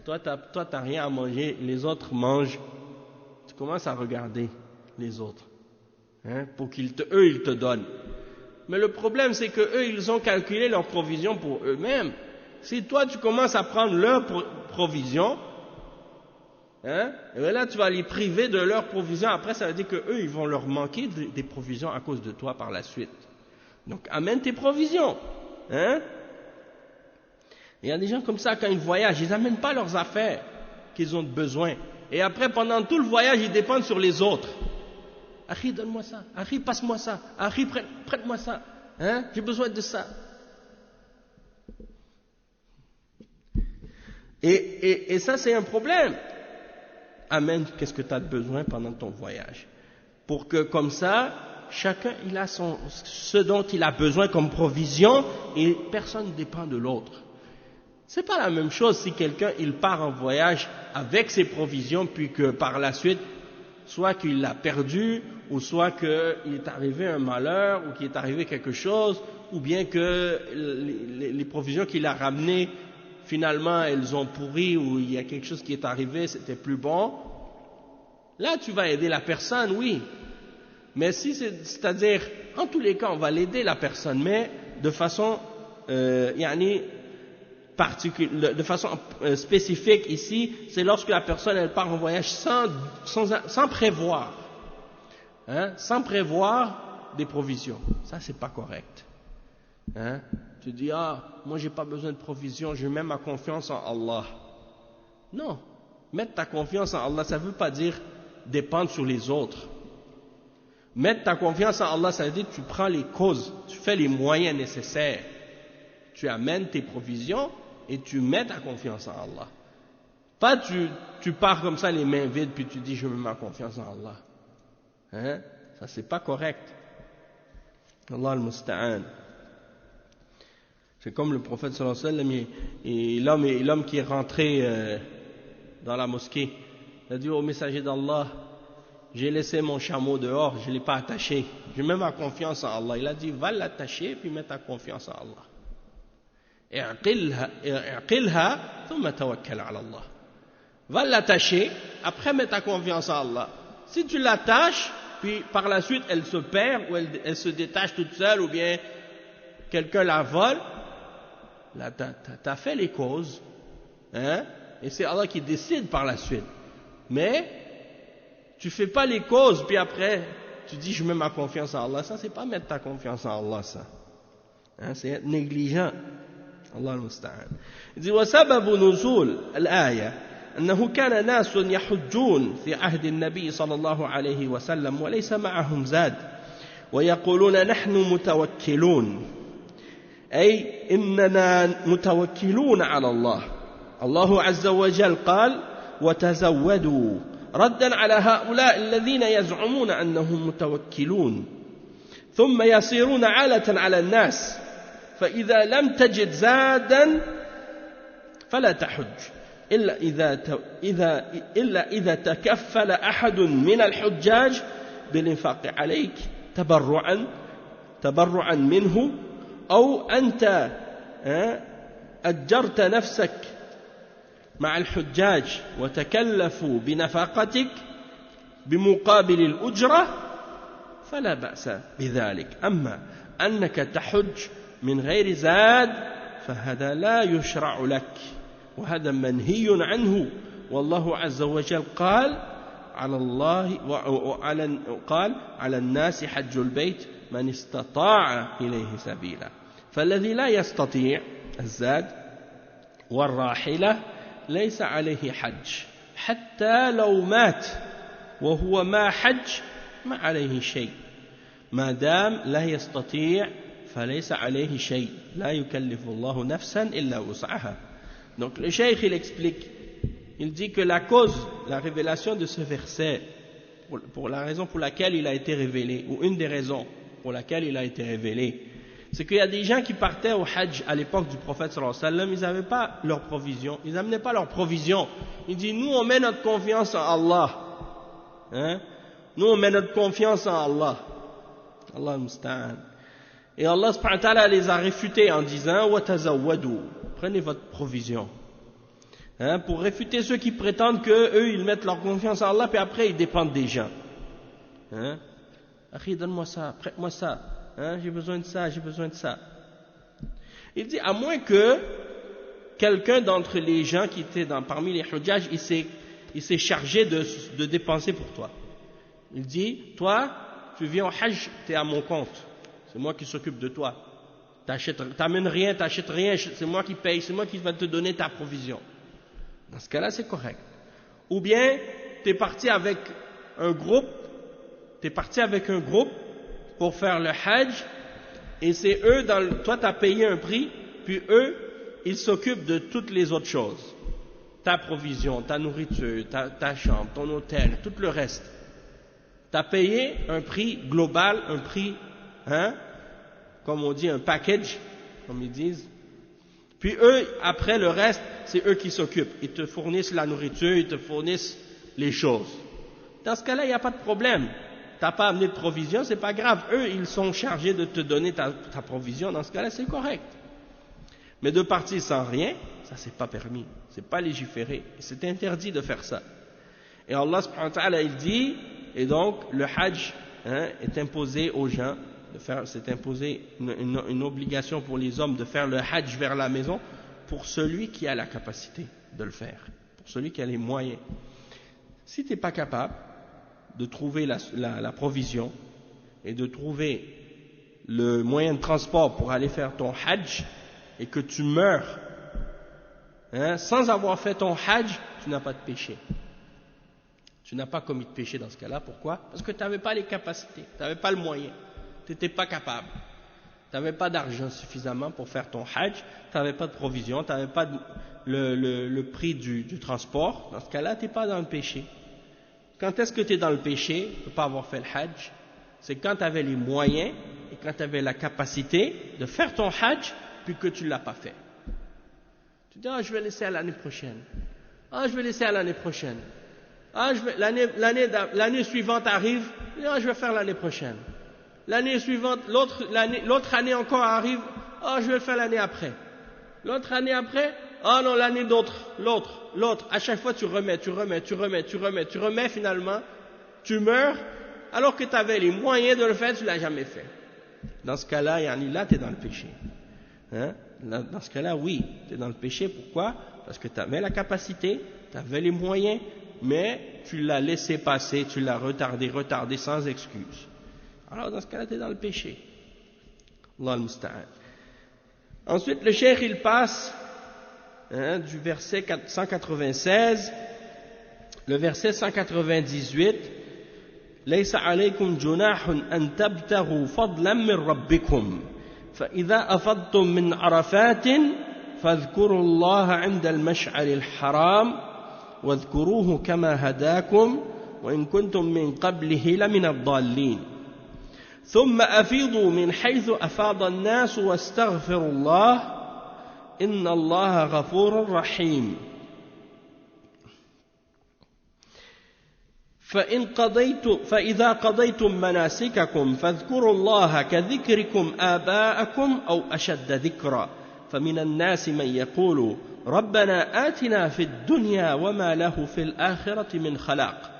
Toi, tu n'as rien à manger, les autres mangent. Tu commences à regarder les autres. Pour eux, ils te donnent. Mais le problème, c'est que eux, ils ont calculé leurs provisions pour eux-mêmes. Si toi, tu commences à prendre leurs provisions, et là, tu vas les priver de leurs provisions. Après, ça veut dire qu'eux, ils vont leur manquer des provisions à cause de toi par la suite. Donc, amène tes provisions. Il y a des gens comme ça, quand ils voyagent, ils n'amènent pas leurs affaires qu'ils ont besoin. Et après, pendant tout le voyage, ils dépendent sur les autres. Akhi, donne-moi ça. Akhi, passe-moi ça. Akhi, prête-moi ça. J'ai besoin de ça. Et ça, c'est un problème. Amène qu'est-ce que tu as besoin pendant ton voyage. Pour que, comme ça, chacun, il a ce dont il a besoin comme provision et personne ne dépend de l'autre. C'est pas la même chose si quelqu'un, il part en voyage avec ses provisions puis que par la suite, soit qu'il l'a perdu, ou soit qu'il est arrivé un malheur, ou qu'il est arrivé quelque chose, ou bien que les provisions qu'il a ramenées, finalement, elles ont pourri, ou il y a quelque chose qui est arrivé, c'était plus bon. Là, tu vas aider la personne, oui. Mais si c'est-à-dire, en tous les cas, on va l'aider la personne, mais de façon, de façon spécifique ici, c'est lorsque la personne elle part en voyage sans prévoir, sans prévoir des provisions. Ça c'est pas correct. Tu dis moi j'ai pas besoin de provisions, je mets ma confiance en Allah. Non, mettre ta confiance en Allah, ça veut pas dire dépendre sur les autres. Mettre ta confiance en Allah, ça veut dire que tu prends les causes, tu fais les moyens nécessaires, tu amènes tes provisions et tu mets ta confiance en Allah. Pas tu pars comme ça les mains vides puis tu dis je mets ma confiance en Allah. Ça c'est pas correct. Allah al-Musta'an. C'est comme le prophète sallallahu alayhi wa sallam et l'homme qui est rentré dans la mosquée. Il a dit au messager d'Allah, j'ai laissé mon chameau dehors, je ne l'ai pas attaché. Je mets ma confiance en Allah. Il a dit va l'attacher puis mets ta confiance en Allah. اعقلها ثم توكل على الله. Va l'attacher, après mets ta confiance en Allah. Si tu l'attaches, puis par la suite elle se perd, ou elle se détache toute seule, ou bien quelqu'un la vole, là t'as fait les causes, et c'est Allah qui décide par la suite. Mais tu fais pas les causes, puis après tu dis je mets ma confiance en Allah. Ça c'est pas mettre ta confiance en Allah, ça. C'est être négligent. الله المستعان. وسبب نزول الآية أنه كان ناس يحجون في عهد النبي صلى الله عليه وسلم وليس معهم زاد ويقولون نحن متوكلون، أي إننا متوكلون على الله. الله عز وجل قال وتزودوا ردا على هؤلاء الذين يزعمون أنهم متوكلون ثم يصيرون عالة على الناس، فإذا لم تجد زادا فلا تحج إلا إذا تكفل أحد من الحجاج بالإنفاق عليك تبرعا منه، أو أنت أجرت نفسك مع الحجاج وتكلفوا بنفقتك بمقابل الأجرة فلا بأس بذلك. أما أنك تحج من غير زاد فهذا لا يشرع لك وهذا منهي عنه. والله عز وجل قال على الناس حج البيت من استطاع إليه سبيلا. فالذي لا يستطيع الزاد والراحلة ليس عليه حج حتى لو مات وهو ما حج ما عليه شيء ما دام لا يستطيع فليس عليه شيء لا يكلف الله نفسا إلا وسعها. Donc le cheikh il explique, il dit que la révélation de ce verset, pour la raison pour laquelle il a été révélé, ou une des raisons pour laquelle il a été révélé, c'est qu'il y a des gens qui partaient au Hajj à l'époque du prophète sallallahu alayhi wa sallam, ils n'avaient pas leur provision, ils n'amenaient pas leur provision. Il dit nous on met notre confiance en Allah, nous on met notre confiance en Allah. Allah musta'an. Et Allah subhanahu wa ta'ala les a réfutés en disant wa tazawwadu, prenez votre provision. Pour réfuter ceux qui prétendent que eux ils mettent leur confiance en Allah puis après ils dépendent des gens. Akhi, donne-moi ça, prête-moi ça. J'ai besoin de ça, j'ai besoin de ça. Il dit à moins que quelqu'un d'entre les gens qui étaient parmi les hujjaj, il s'est chargé de dépenser pour toi. Il dit toi tu viens au Hajj, tu es à mon compte. C'est moi qui s'occupe de toi. T'amènes rien, t'achètes rien, c'est moi qui paye, c'est moi qui va te donner ta provision. Dans ce cas-là, c'est correct. Ou bien, t'es parti avec un groupe pour faire le Hajj, et c'est eux, toi t'as payé un prix, puis eux, ils s'occupent de toutes les autres choses. Ta provision, ta nourriture, ta chambre, ton hôtel, tout le reste. T'as payé un prix global, un prix, comme on dit, un package, comme ils disent. Puis eux, après le reste, c'est eux qui s'occupent. Ils te fournissent la nourriture, ils te fournissent les choses. Dans ce cas-là, il n'y a pas de problème. Tu n'as pas amené de provision, c'est pas grave. Eux, ils sont chargés de te donner ta provision. Dans ce cas-là, c'est correct. Mais de partir sans rien, ça c'est pas permis. C'est pas légiféré. C'est interdit de faire ça. Et Allah subhanahu wa ta'ala, il dit, et donc le hajj est imposé aux gens, c'est imposé une obligation pour les hommes de faire le hajj vers la maison pour celui qui a la capacité de le faire, pour celui qui a les moyens. Si tu n'es pas capable de trouver la provision et de trouver le moyen de transport pour aller faire ton hajj et que tu meurs sans avoir fait ton hajj, tu n'as pas de péché. Tu n'as pas commis de péché dans ce cas-là. Pourquoi? Parce que tu n'avais pas les capacités, tu n'avais pas le moyen, tu n'étais pas capable. Tu n'avais pas d'argent suffisamment pour faire ton hajj, tu n'avais pas de provision, tu n'avais pas le prix du transport. Dans ce cas-là, tu n'es pas dans le péché. Quand est-ce que tu es dans le péché de ne pas avoir fait le hajj? C'est quand tu avais les moyens et quand tu avais la capacité de faire ton hajj puis que tu ne l'as pas fait. Tu dis, je vais laisser à l'année prochaine. Je vais laisser à l'année prochaine. L'année suivante arrive, je vais faire l'année prochaine. L'année suivante, l'autre année encore arrive, je vais le faire l'année après. L'autre année après, non, l'année l'autre. À chaque fois, tu remets, finalement, tu meurs, alors que tu avais les moyens de le faire, tu ne l'as jamais fait. Dans ce cas-là, là, tu es dans le péché. Dans ce cas-là, oui, tu es dans le péché. Pourquoi? Parce que tu avais la capacité, tu avais les moyens, mais tu l'as laissé passer, tu l'as retardé sans excuse. Alors, dans ce cas-là, tu es dans le péché. Allah al-Musta'an. Ensuite, le cheikh, il passe du verset 196, le verset 198. ليس عليكم جناح أن تبتغوا فضلا من ربكم فإذا أفضتم من عرفات فاذكروا الله عند المشعر الحرام واذكروه كما هداكم وإن كنتم من قبله لمن الضالين ثم أفيضوا من حيث أفاض الناس واستغفروا الله إن الله غفور رحيم فإذا قضيتم مناسككم فاذكروا الله كذكركم آباءكم أو أشد ذكرا فمن الناس من يقول ربنا آتنا في الدنيا وما له في الآخرة من خلاق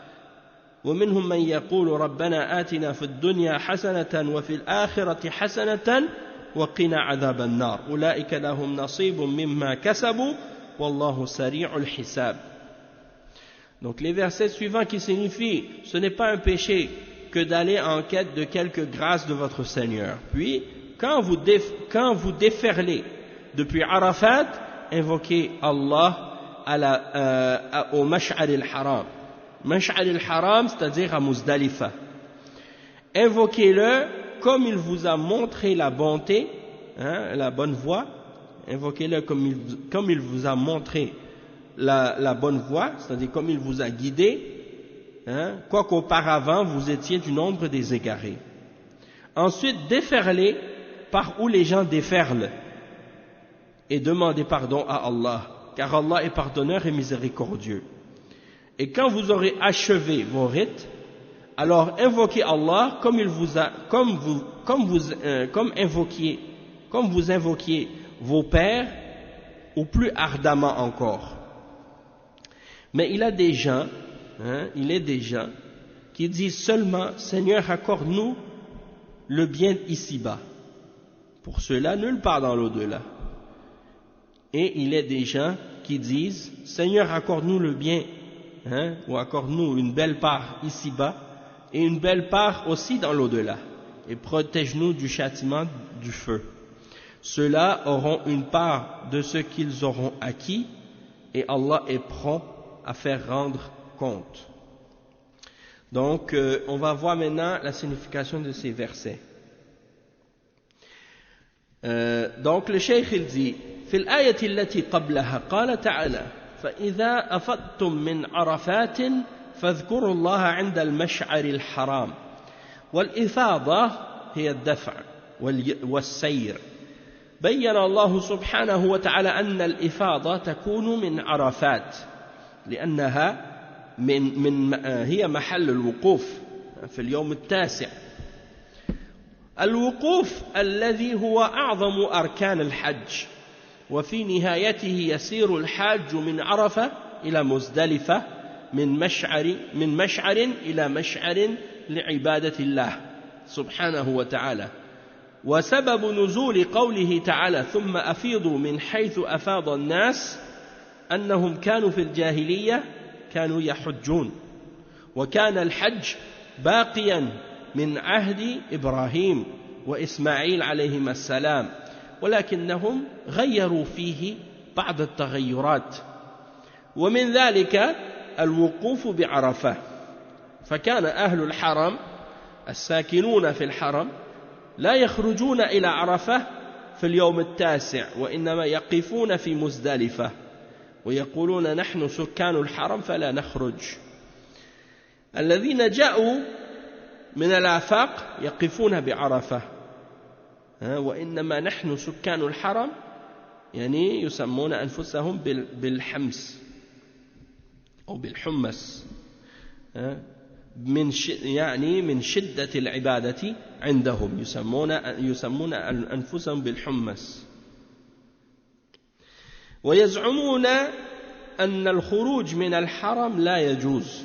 ومنهم من يقول ربنا آتنا في الدنيا حسنة وفي الآخرة حسنة وقنا عذاب النار أولئك لهم نصيب مما كسبوا والله سريع الحساب. Donc les versets suivants qui signifient ce n'est pas un péché que d'aller en quête de quelques grâces de votre Seigneur. Puis quand vous déferlez depuis Arafat, invoquez Allah au Mash'ar al-Haram. Mash'ar al-Haram, c'est-à-dire à Muzdalifa. Invoquez-le comme il vous a montré la bonté, la bonne voie. Invoquez-le comme il vous a montré la bonne voie, c'est-à-dire comme il vous a guidé, quoiqu'auparavant vous étiez du nombre des égarés. Ensuite, déferlez par où les gens déferlent et demandez pardon à Allah, car Allah est pardonneur et miséricordieux. Et quand vous aurez achevé vos rites, alors invoquez Allah comme vous invoquiez vos pères, ou plus ardemment encore. Mais il est des gens qui disent seulement Seigneur, accorde-nous le bien ici-bas. Pour cela, nulle part dans l'au-delà. Et il est des gens qui disent Seigneur, accorde-nous le bien, ou accorde-nous une belle part ici-bas et une belle part aussi dans l'au-delà. Et protège-nous du châtiment du feu. Ceux-là auront une part de ce qu'ils auront acquis et Allah est prompt à faire rendre compte. Donc, on va voir maintenant la signification de ces versets. Donc, le cheikh il dit في الآية التي قبلها قال تعالى فإذا أفضتم من عرفات فاذكروا الله عند المشعر الحرام والإفاضة هي الدفع والسير بين الله سبحانه وتعالى أن الإفاضة تكون من عرفات لأنها هي محل الوقوف في اليوم التاسع. الوقوف الذي هو أعظم أركان الحج، وفي نهايته يسير الحاج من عرفة إلى مزدلفة من مشعر إلى مشعر لعبادة الله سبحانه وتعالى. وسبب نزول قوله تعالى ثم أفيضوا من حيث أفاض الناس أنهم كانوا في الجاهلية كانوا يحجون، وكان الحج باقيا من عهد إبراهيم وإسماعيل عليهما السلام، ولكنهم غيروا فيه بعض التغيرات، ومن ذلك الوقوف بعرفة. فكان أهل الحرم الساكنون في الحرم لا يخرجون إلى عرفة في اليوم التاسع، وإنما يقفون في مزدلفة ويقولون نحن سكان الحرم فلا نخرج. الذين جاءوا من الآفاق يقفون بعرفة، وإنما نحن سكان الحرم يعني يسمون أنفسهم بالحمس أو بالحمص، يعني من شدة العبادة عندهم يسمون أنفسهم بالحمص. ويزعمون أن الخروج من الحرم لا يجوز،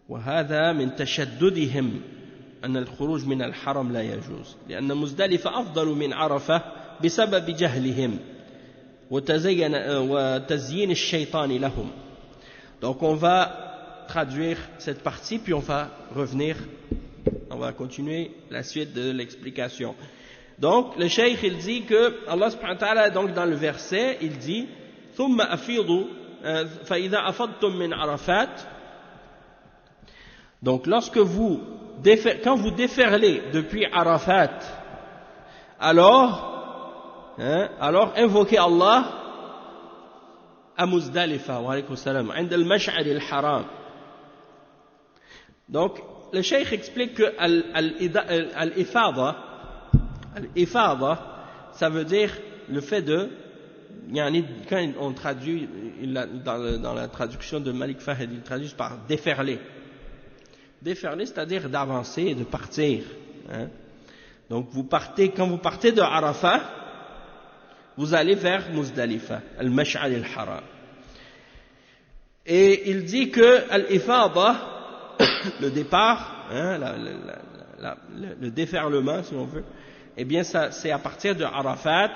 وهذا من تشددهم أن الخروج من الحرم لا يجوز، لأن مزدلفة أفضل من عرفة بسبب جهلهم وتزيين الشيطان لهم. Donc on va traduire cette partie puis on va revenir, on va continuer la suite de l'explication. Donc le cheikh il dit que Allah subhanahu wa ta'ala, donc dans le verset il dit ثم أفيضوا فإذا أفضتم من عرفات. Donc lorsque quand vous déferlez depuis Arafat, alors invoquez Allah à Muzdalifa wa alaykum salam عند المشعر الحرام. Donc le cheikh explique que al-ifada ça veut dire le fait de, quand on traduit dans la traduction de Malik Fahd, il traduit par déferler. Déferler, c'est-à-dire d'avancer et de partir. Donc quand vous partez de Arafat, vous allez vers Muzdalifa, al-Mash'ar al-Haram. Et il dit que al-Ifada, le départ, le déferlement si on veut, eh bien c'est à partir de Arafat,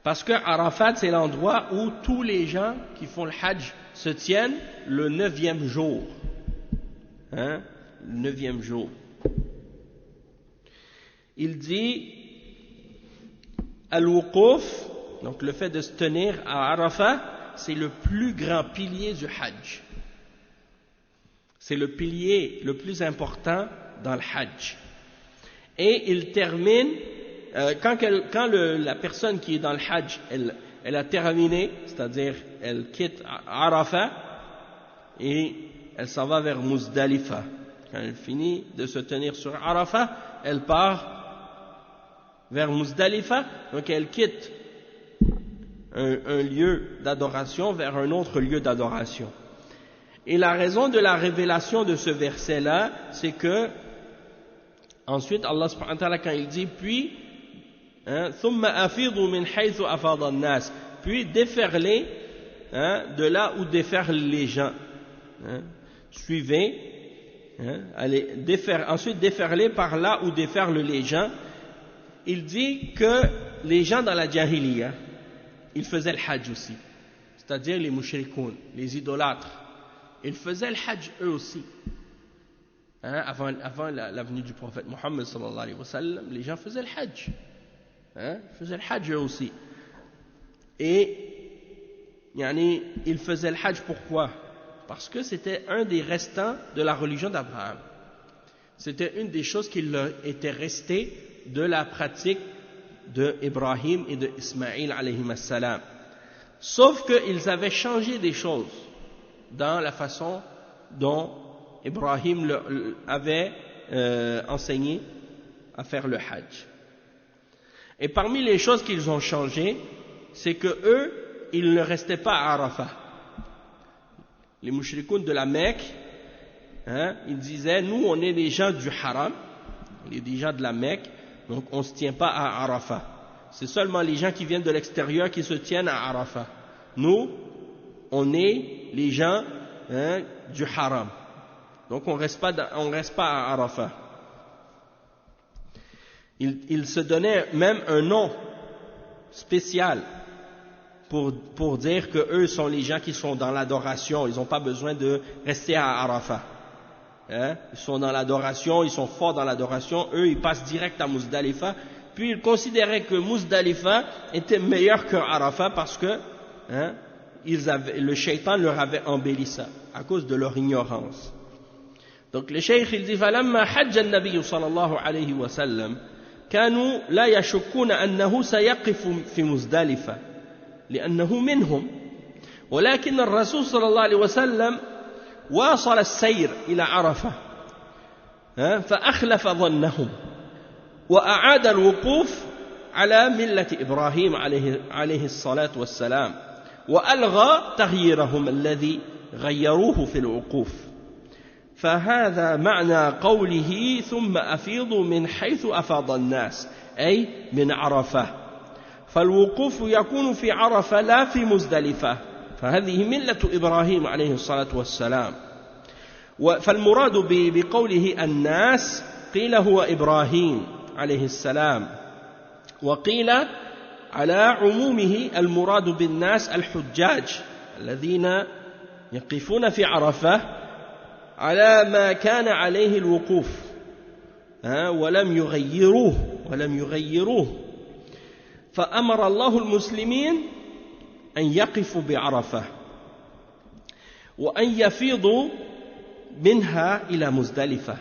parce que Arafat c'est l'endroit où tous les gens qui font le Hajj se tiennent le 9e jour. Le 9e jour. Il dit Al-Wuquf, donc le fait de se tenir à Arafat, c'est le plus grand pilier du Hajj. C'est le pilier le plus important dans le Hajj. Et il termine, quand la personne qui est dans le Hajj, elle a terminé, c'est-à-dire elle quitte Arafat et elle s'en va vers Muzdalifa. Quand elle finit de se tenir sur Arafat, elle part vers Muzdalifa, donc elle quitte un lieu d'adoration vers un autre lieu d'adoration. Et la raison de la révélation de ce verset-là, c'est que ensuite Allah subhanahu wa ta'ala, quand il dit puis ثُمَّ أَفِيضُوا مِنْ حَيْثُ أَفَاضَ النَّاسِ, puis déferler de là où déferlent les gens. Suivez, ensuite déferler par là où déferlent les gens. Il dit que les gens dans la Jahiliya, ils faisaient le Hajj aussi, c'est-à-dire les mushrikoun, les idolâtres, ils faisaient le Hajj eux aussi. Avant la venue du prophète Mohammed sallallahu alayhi wa sallam, les gens faisaient le Hajj. Ils faisaient le Hajj eux aussi. Et ils faisaient le Hajj pourquoi? Parce que c'était un des restants de la religion d'Abraham. C'était une des choses qui leur était restée de la pratique de Ibrahim et de Ismaïl alayhim as-salam. Sauf qu'ils avaient changé des choses dans la façon dont Ibrahim avait enseigné à faire le Hajj. Et parmi les choses qu'ils ont changées, c'est que eux, ils ne restaient pas à Arafat. les mushrikoun de la Mecque, hein, ils disaient, nous on est les gens du haram, on est des gens de la Mecque, donc on ne se tient pas à Arafat. C'est seulement les gens qui viennent de l'extérieur qui se tiennent à Arafat. Nous, on est les gens, hein, du haram. Donc on reste pas à Arafat. Il se donnait même un nom spécial pour dire que eux sont les gens qui sont dans l'adoration. Ils n'ont pas besoin de rester à Arafat. Hein? Ils sont dans l'adoration, ils sont forts dans l'adoration. Eux, ils passent direct à Muzdalifa. Puis ils considéraient que Muzdalifa était meilleur que Arafat parce que, hein, le shaitan leur avait embelli ça à cause de leur ignorance. Donc le cheikh il dit فلما حج النبي صلى الله عليه وسلم كانوا لا يشكون أنه سيقف في مزدلفة لأنه منهم ولكن الرسول صلى الله عليه وسلم واصل السير إلى عرفة فأخلف ظنهم وأعاد الوقوف على ملة إبراهيم عليه الصلاة والسلام وألغى تغييرهم الذي غيروه في الوقوف فهذا معنى قوله ثم أفيضوا من حيث أفاض الناس أي من عرفة فالوقوف يكون في عرفة لا في مزدلفة فهذه ملة إبراهيم عليه الصلاة والسلام فالمراد بقوله الناس قيل هو إبراهيم عليه السلام وقيل على عمومه المراد بالناس الحجاج الذين يقفون في عرفة على ما كان عليه الوقوف ولم يغيروه فأمر الله المسلمين أن يقفوا بعرفة وأن يفيضوا منها إلى مزدلفة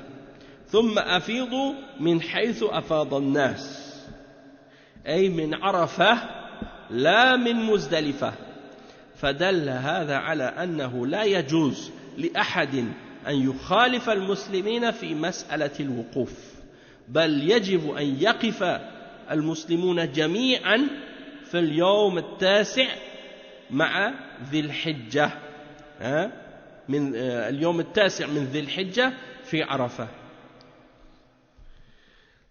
ثم أفيضوا من حيث أفاض الناس أي من عرفة لا من مزدلفة فدل هذا على أنه لا يجوز لأحد أن يخالف المسلمين في مسألة الوقوف بل يجب أن يقف المسلمون جميعا في اليوم التاسع مع ذي الحجة من اليوم التاسع من ذي الحجة في عرفة.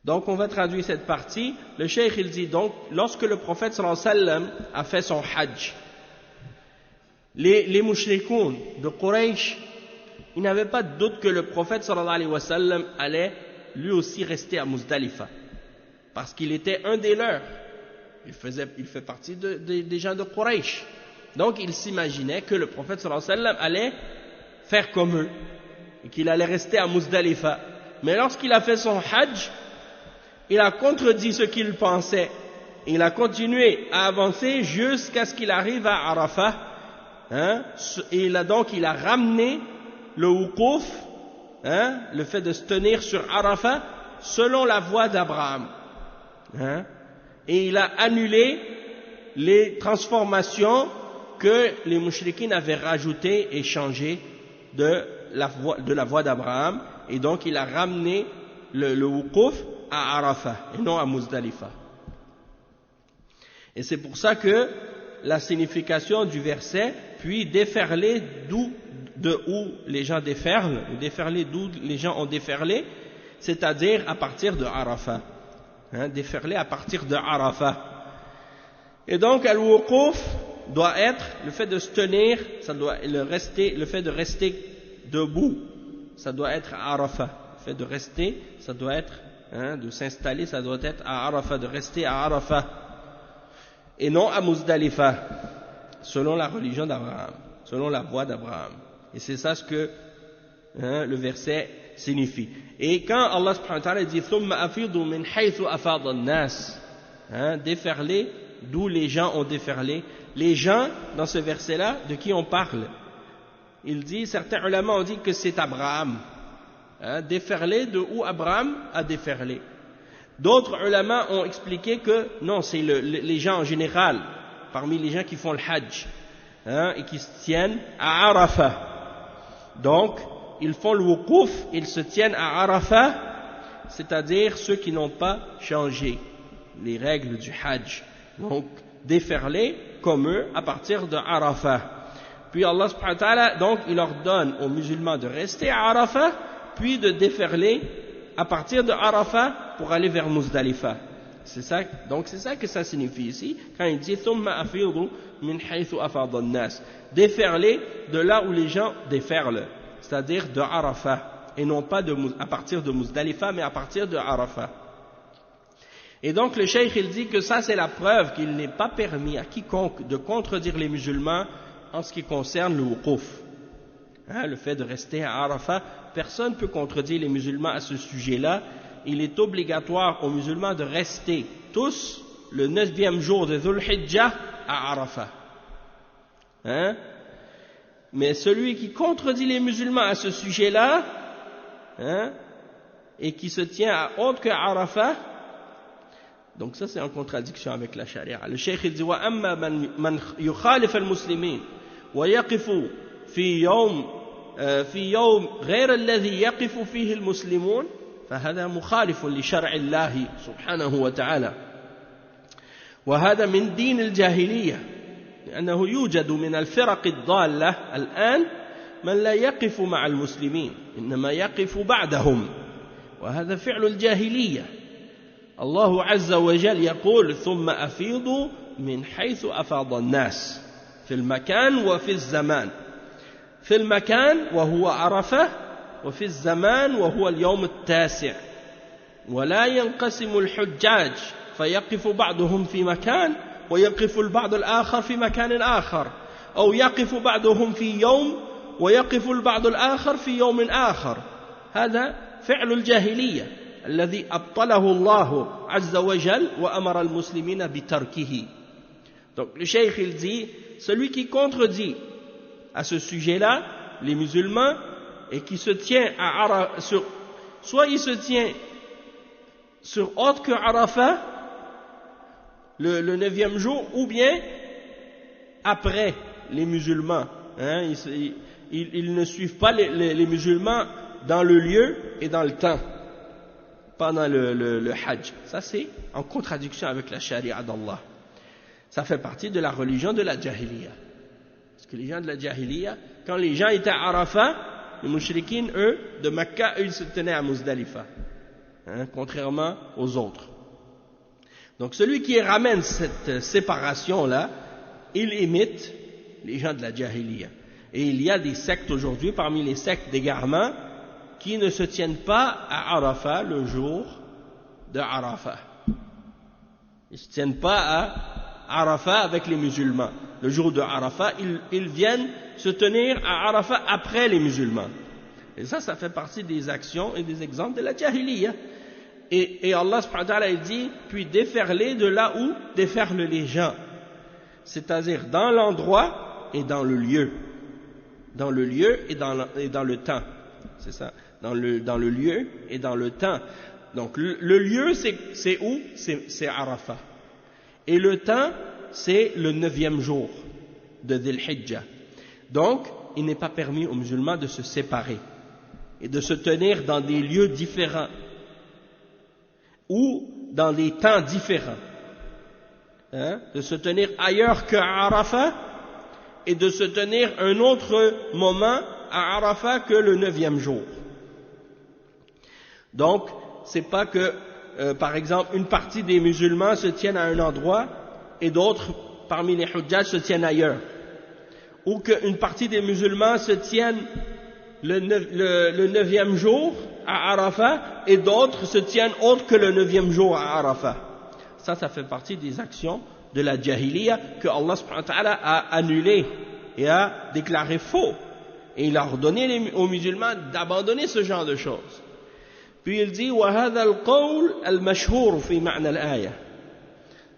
Donc on va traduire cette partie. Le cheikh il dit donc lorsque le prophète sallallahu alayhi wa sallam a fait son hajj, les mushrikoun de Quraysh, ils n'avaient pas de doute que le prophète sallallahu alayhi wa sallam allait lui aussi rester à Muzdalifa parce qu'il était un des leurs. Il fait partie des gens de Quraysh. Donc ils s'imaginaient que le prophète sallallahu alayhi wa sallam allait faire comme eux et qu'il allait rester à Muzdalifa. Mais lorsqu'il a fait son hajj, il a contredit ce qu'il pensait. Il a continué à avancer jusqu'à ce qu'il arrive à Arafat. Et il a ramené le wuquf, le fait de se tenir sur Arafat, selon la voie d'Abraham. Et il a annulé les transformations que les mouchriquines avaient rajoutées et changées de la voie d'Abraham. Et donc il a ramené le wuquf à Arafat et non à Muzdalifa. Et c'est pour ça que la signification du verset, puis déferler d'où les gens déferlent, ou déferler d'où les gens ont déferlé, c'est-à-dire à partir de Arafat. Déferler à partir de Arafat. Et donc, al-wuquf doit être, le fait de se tenir, le fait de rester debout, ça doit être à Arafat. Le fait de rester, ça doit être, de s'installer, ça doit être à Arafat, de rester à Arafat. Et non à Muzdalifa, selon la religion d'Abraham, selon la voie d'Abraham. Et c'est ça ce que le verset signifie. Et quand Allah subhanahu wa ta'ala dit ثُمَّ أَفِيضُوا مِنْ حَيْثُ أَفَاضَ النَّاسِ, déferler d'où les gens ont déferlé. Les gens, dans ce verset-là, de qui on parle? Il dit, certains ulama ont dit que c'est Abraham. Déferler de où Abraham a déferlé. D'autres ulama ont expliqué que non, c'est les gens en général, parmi les gens qui font le hajj, et qui se tiennent à Arafat. Donc, ils font le wuquf, ils se tiennent à Arafat, c'est-à-dire ceux qui n'ont pas changé les règles du hajj. Donc, déferler comme eux à partir de Arafat. Puis Allah subhanahu wa ta'ala, donc il ordonne aux musulmans de rester à Arafat, puis de déferler à partir de Arafat pour aller vers Muzdalifa. C'est ça, donc c'est ça que ça signifie ici, quand il dit thumma afidu min haythu afada an-nas. Déferler de là où les gens déferlent, c'est-à-dire de Arafat, et non pas à partir de Muzdalifa, mais à partir de Arafat. Et donc le cheikh il dit que ça c'est la preuve qu'il n'est pas permis à quiconque de contredire les musulmans en ce qui concerne le wuquf. Le fait de rester à Arafat, personne ne peut contredire les musulmans à ce sujet-là. Il est obligatoire aux musulmans de rester tous le 9e jour de Dhul Hijjah à Arafat. Mais celui qui contredit les musulmans à ce sujet-là, et qui se tient à autre que Arafat, donc ça c'est en contradiction avec la charia. Le cheikh il dit wa amma man yukhalif al-muslimin wa yaqifu fi yawm ghayr alladhi yaqifu fihi al-muslimun فهذا مخالف لشرع الله سبحانه وتعالى وهذا من دين الجاهلية لأنه يوجد من الفرق الضالة الآن من لا يقف مع المسلمين إنما يقف بعدهم وهذا فعل الجاهلية. الله عز وجل يقول ثم أفيضوا من حيث أفاض الناس في المكان وفي الزمان، في المكان وهو عرفة، وفي الزمان وهو اليوم التاسع. ولا ينقسم الحجاج فيقف بعضهم في مكان ويقف البعض الآخر في مكان آخر، أو يقف بعضهم في يوم ويقف البعض الآخر في يوم آخر. هذا فعل الجاهلية الذي أبطله الله عز وجل وأمر المسلمين بتركه. Donc le cheikh il dit, celui qui contredit à ce sujet-là les musulmans et qui se tient à Arafat, soit il se tient sur autre que Arafat le 9e jour, ou bien après les musulmans. Ils ne suivent pas les musulmans dans le lieu et dans le temps pendant le Hajj. Ça c'est en contradiction avec la charia d'Allah. Ça fait partie de la religion de la Jahiliya. Parce que les gens de la Jahiliya, quand les gens étaient à Arafat, les mouchriquines, eux, de Mecca, eux, ils se tenaient à Muzdalifa, contrairement aux autres. Donc celui qui ramène cette séparation-là, il imite les gens de la Jahiliya. Et il y a des sectes aujourd'hui, parmi les sectes d'égarement, qui ne se tiennent pas à Arafat le jour de Arafat. Ils ne se tiennent pas à Arafat avec les musulmans. Le jour de Arafat, ils viennent se tenir à Arafat après les musulmans. Et ça fait partie des actions et des exemples de la Jahiliya. Et Allah subhanahu wa ta'ala dit, puis déferler de là où déferlent les gens. C'est-à-dire dans l'endroit et dans le lieu. Dans le lieu et dans le temps. C'est ça. Dans le lieu et dans le temps. Donc le lieu c'est où? C'est Arafat. Et le temps c'est le 9e jour de Dhul Hijjah. Donc il n'est pas permis aux musulmans de se séparer et de se tenir dans des lieux différents ou dans des temps différents. De se tenir ailleurs qu'à Arafat et de se tenir un autre moment à Arafat que le 9e jour. Donc, c'est pas que, par exemple, une partie des musulmans se tiennent à un endroit et d'autres, parmi les hujjaj, se tiennent ailleurs. Ou qu'une partie des musulmans se tiennent le 9e jour à Arafat et d'autres se tiennent autre que le 9e jour à Arafat. Ça fait partie des actions de la Jahiliya que Allah subhanahu wa ta'ala a annulé et a déclaré faux. Et il a ordonné aux musulmans d'abandonner ce genre de choses. Puis il dit وَهَذَا الْقَوْلُ الْمَشْهُورُ فِي مَعْنَى الْآيَةِ.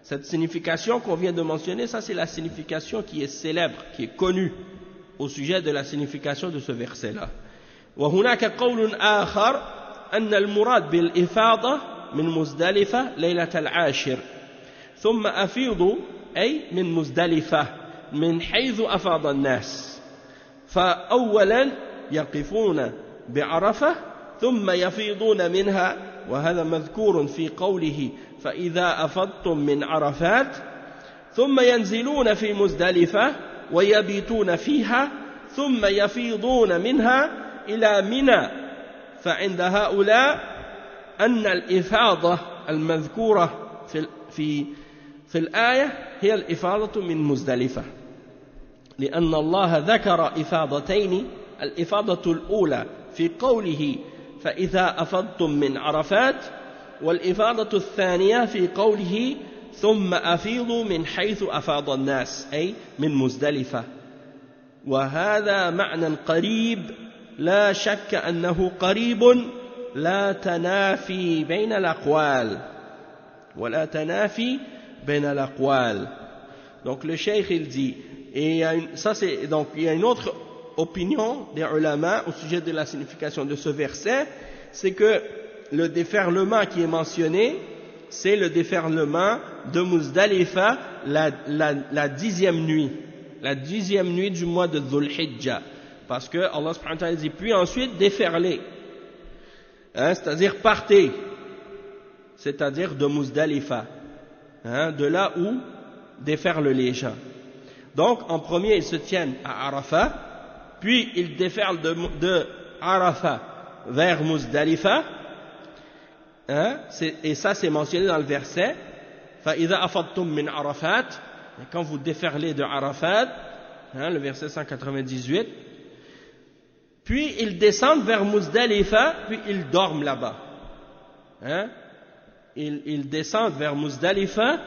Cette signification qu'on vient de mentionner, ça c'est la signification qui est célèbre, qui est connue au sujet de la signification de ce verset-là. وهناك قول آخر أن المراد بالإفاضة من مزدلفة ليلة العاشر ثم أفيضوا أي من مزدلفة من حيث أفاض الناس فأولا يقفون بعرفة ثم يفيضون منها وهذا مذكور في قوله فإذا أفضتم من عرفات ثم ينزلون في مزدلفة ويبيتون فيها ثم يفيضون منها إلى منى فعند هؤلاء أن الإفاضة المذكورة في الآية هي الإفاضة من مزدلفة لأن الله ذكر إفاضتين الإفاضة الأولى في قوله فإذا أفضتم من عرفات والإفاضة الثانية في قوله ثم أفيضوا من حيث أفاض الناس أي من مزدلفة وهذا معنى قريب لا شك أنه قريب لا تنافي بين الأقوال ولا تنافي بين الأقوال. Donc le cheikh il dit et il y a une autre opinion des ulama au sujet de la signification de ce verset, c'est que le déferlement qui est mentionné c'est le déferlement de Muzdalifa la 10e nuit, la 10e nuit du mois de Dhul Hijjah, parce que Allah subhanahu wa ta'ala dit puis ensuite déferler, c'est-à-dire partez, c'est-à-dire de Muzdalifa, de là où déferlent les gens. Donc en premier ils se tiennent à Arafat, puis ils déferlent de Arafat vers Muzdalifa, et ça c'est mentionné dans le verset فَإِذَا أَفَضْتُم مِّنْ عَرَفَاتٍ, quand vous déferlez de Arafat, le verset 198, puis ils descendent vers Muzdalifa, puis ils dorment là-bas. Ils descendent vers Muzdalifa,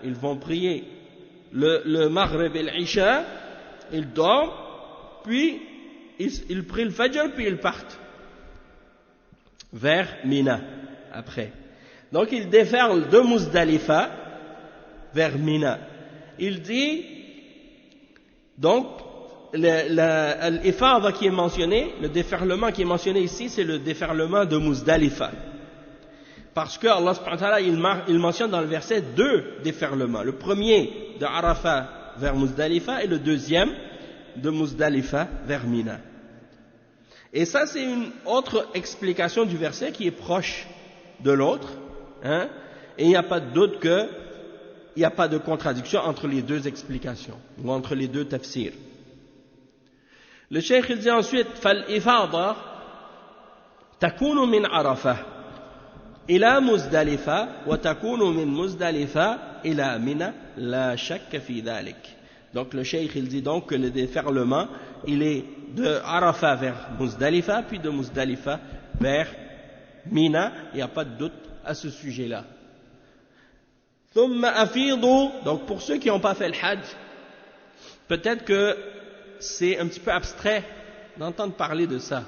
ils vont prier le Maghrib et l'Isha, ils dorment, puis ils prient le Fajr, puis ils partent vers Mina après. Donc ils déferlent de Muzdalifa vers Mina. Il dit, donc, l'ifada qui est mentionné, le déferlement qui est mentionné ici, c'est le déferlement de Muzdalifa. Parce que Allah subhanahu wa ta'ala, il mentionne dans le verset 2 déferlements. Le premier de Arafat vers Muzdalifa et le deuxième de Muzdalifa vers Mina. Et ça, c'est une autre explication du verset qui est proche de l'autre. Et il n'y a pas de doute qu'il n'y a pas de contradiction entre les deux explications, ou entre les deux tafsirs. Le cheikh il dit ensuite فَالْإِفَاضَةُ تَكُونُ مِنْ عَرَفَةٍ إِلَى مُزْدَلِفَةٍ وَتَكُونُ مِنْ مُزْدَلِفَةٍ إِلَى مِنَى لَا شَكَّ فِي ذَلِكَ. Donc le cheikh il dit donc que le déferlement il est de Arafat vers Muzdalifa, puis de Muzdalifa vers Mina, il n'y a pas de doute à ce sujet-là. ثُمَّ أَفِيضُوا, donc pour ceux qui n'ont pas fait le Hajj, peut-être que c'est un petit peu abstrait d'entendre parler de ça.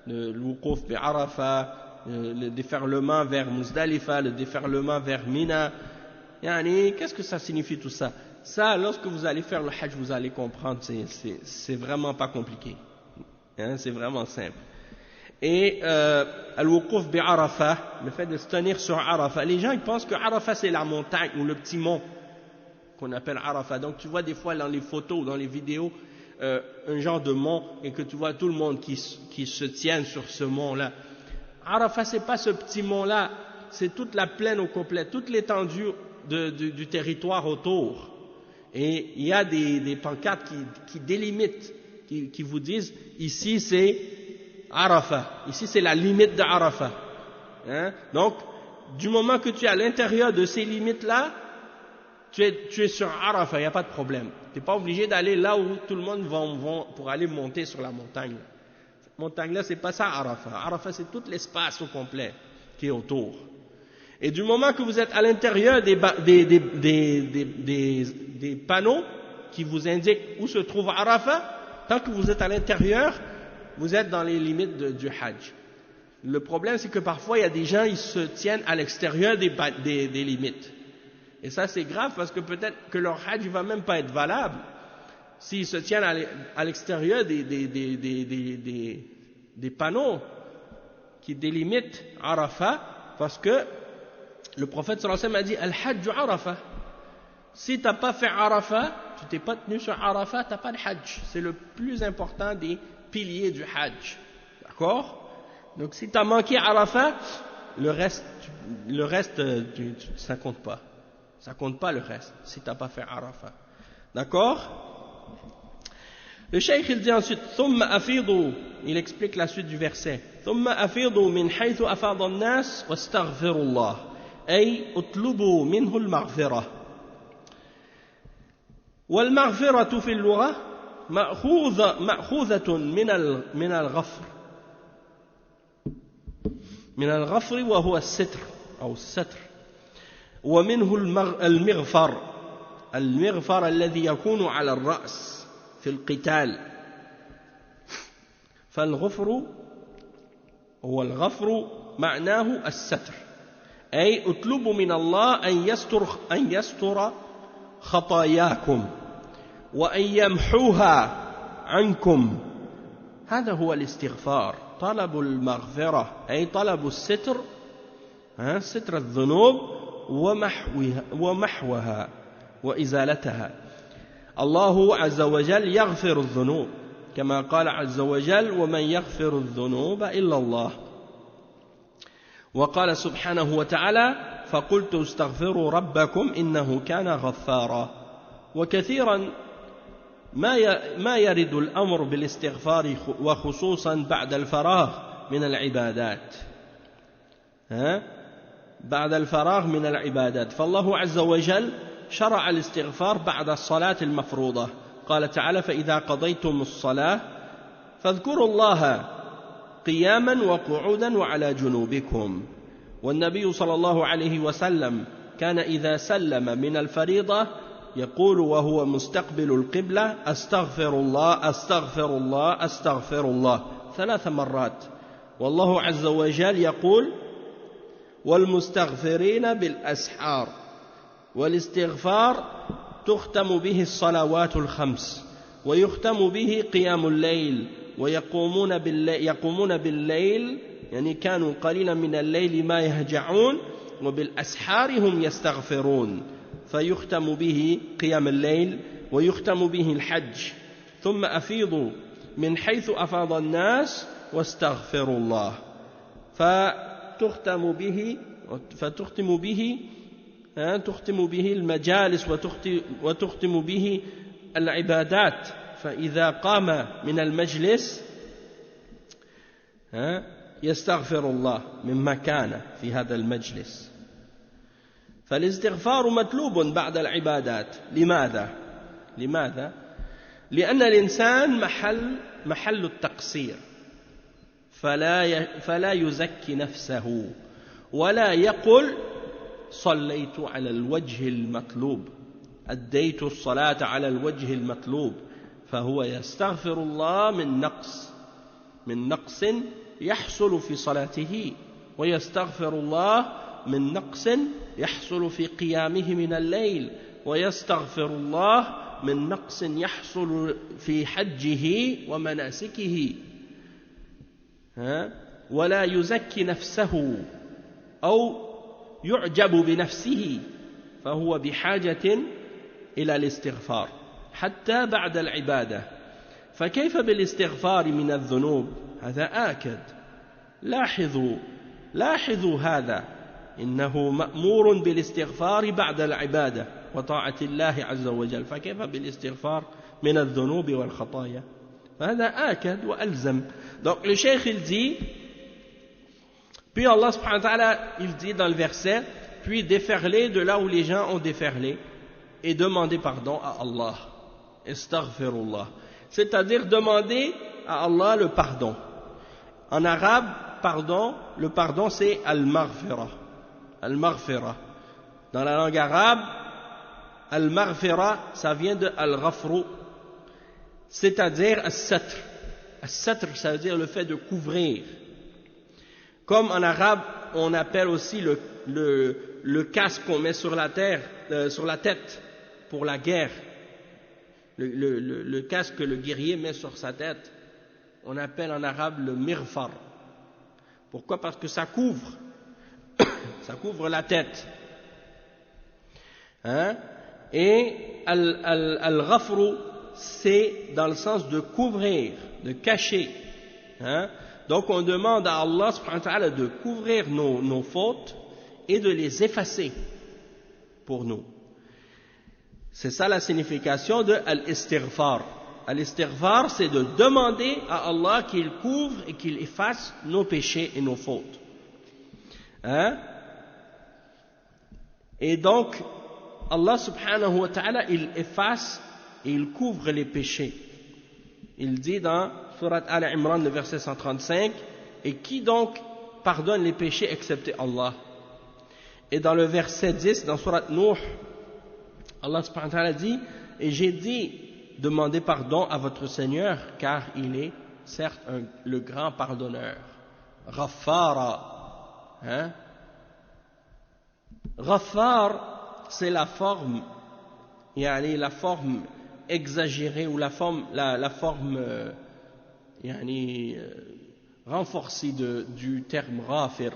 Le Wuquf bi Arafat, le déferlement vers Muzdalifa, le déferlement vers Mina. Qu'est-ce que ça signifie tout ça? Ça, lorsque vous allez faire le Hajj, vous allez comprendre, c'est vraiment pas compliqué. C'est vraiment simple. Et Al-Wuquf bi Arafat, le fait de se tenir sur Arafat, les gens ils pensent que Arafat c'est la montagne ou le petit mont qu'on appelle Arafat. Donc tu vois des fois dans les photos ou dans les vidéos un genre de mont et que tu vois tout le monde qui se tienne sur ce mont-là. Arafat c'est pas ce petit mont-là, c'est toute la plaine au complet, toute l'étendue du territoire autour. Et il y a des pancartes qui délimitent, qui vous disent ici c'est Arafat, ici c'est la limite de Arafat. Donc du moment que tu es à l'intérieur de ces limites-là, tu es sur Arafat, il n'y a pas de problème. Tu n'es pas obligé d'aller là où tout le monde va pour aller monter sur la montagne. Cette montagne-là, c'est pas ça Arafat. Arafat, c'est tout l'espace au complet qui est autour. Et du moment que vous êtes à l'intérieur des panneaux qui vous indiquent où se trouve Arafat, tant que vous êtes à l'intérieur, vous êtes dans les limites du Hajj. Le problème, c'est que parfois, il y a des gens, ils se tiennent à l'extérieur des limites. Et ça, c'est grave parce que peut-être que leur Hajj ne va même pas être valable s'ils se tiennent à l'extérieur des panneaux qui délimitent Arafat, parce que le prophète sallallahu alayhi wa sallam a dit Al-Hajj Arafat. Si tu n'as pas fait Arafat, tu t'es pas tenu sur Arafat, tu n'as pas de Hajj. C'est le plus important des piliers du Hajj. D'accord? Donc si tu as manqué Arafat, le reste ça compte pas. Ça compte pas le reste, si tu n'as pas fait Arafat. D'accord? Le cheikh il dit ensuite ثم أفيضوا, il explique la suite du verset ثم أفيضوا من حيث أفاض الناس واستغفروا الله أي اطلبوا منه المغفرة. والمغفرة في اللغة مأخوذة من الغفر وهو الستر أو الستر، ومنه المغفر الذي يكون على الرأس في القتال. فالغفر هو الغفر معناه الستر، أي اطلبوا من الله أن يستر خطاياكم وأن يمحوها عنكم. هذا هو الاستغفار، طلب المغفرة أي طلب الستر، ستر الذنوب ومحوها وإزالتها. الله عز وجل يغفر الذنوب كما قال عز وجل ومن يغفر الذنوب إلا الله. وقال سبحانه وتعالى فقلت استغفروا ربكم إنه كان غفارا. وكثيرا ما يرد الأمر بالاستغفار وخصوصا بعد الفراغ من العبادات، بعد الفراغ من العبادات. فالله عز وجل شرع الاستغفار بعد الصلاة المفروضة، قال تعالى فإذا قضيتم الصلاة فاذكروا الله قياما وقعودا وعلى جنوبكم. والنبي صلى الله عليه وسلم كان إذا سلم من الفريضة يقول وهو مستقبل القبلة أستغفر الله أستغفر الله أستغفر الله 3 مرات. والله عز وجل يقول والمستغفرين بالأسحار. والاستغفار تختم به الصلوات الخمس، ويختم به قيام الليل، يقومون بالليل يعني كانوا قليلا من الليل ما يهجعون، وبالأسحار هم يستغفرون، فيختم به قيام الليل ويختم به الحج. ثم أفيضوا من حيث أفاض الناس واستغفروا الله، فتختم به المجالس وتختم به العبادات. فإذا قام من المجلس يستغفر الله مما كان في هذا المجلس. فالاستغفار مطلوب بعد العبادات. لماذا؟ لأن الإنسان محل التقصير، فلا يزكي نفسه ولا يقل صليت على الوجه المطلوب، أديت الصلاة على الوجه المطلوب، فهو يستغفر الله من نقص يحصل في صلاته، ويستغفر الله من نقص يحصل في قيامه من الليل، ويستغفر الله من نقص يحصل في حجه ومناسكه. ولا يزكي نفسه أو يعجب بنفسه، فهو بحاجة إلى الاستغفار حتى بعد العبادة. فكيف بالاستغفار من الذنوب؟ هذا آكد. لاحظوا هذا، إنه مأمور بالاستغفار بعد العبادة وطاعة الله عز وجل، فكيف بالاستغفار من الذنوب والخطايا؟ فهذا آكد وألزم. Donc le cheikh il dit, puis Allah subhanahu wa ta'ala il dit dans le verset, puis déferler de là où les gens ont déferlé et demander pardon à Allah. Astaghfirullah, c'est-à-dire demander à Allah le pardon. En arabe, le pardon c'est al-maghfira. Al-maghfira. Dans la langue arabe, al-maghfira, ça vient de al-ghafru, c'est-à-dire al-satr. Al-satr, ça veut dire le fait de couvrir. Comme en arabe, on appelle aussi le casque qu'on met sur la tête pour la guerre. Le casque que le guerrier met sur sa tête, on appelle en arabe le mirfar. Pourquoi? Parce que ça couvre la tête. Et al-ghafru, c'est dans le sens de couvrir, de cacher. Donc on demande à Allah subhanahu wa ta'ala de couvrir nos fautes et de les effacer pour nous. C'est ça la signification de al-istighfar. Al-istighfar, c'est de demander à Allah qu'il couvre et qu'il efface nos péchés et nos fautes. Hein? Et donc, Allah subhanahu wa ta'ala, il efface et il couvre les péchés. Il dit dans Surat Al-Imran, le verset 135, et qui donc pardonne les péchés excepté Allah? Et dans le verset 10, dans Surat Nuh, Allah subhanahu wa ta'ala dit, et j'ai dit, demandez pardon à votre Seigneur, car il est certes le grand pardonneur. Ghaffara. Hein? Ghaffar, c'est la forme, la forme exagérée ou la forme renforcée du terme ghafir.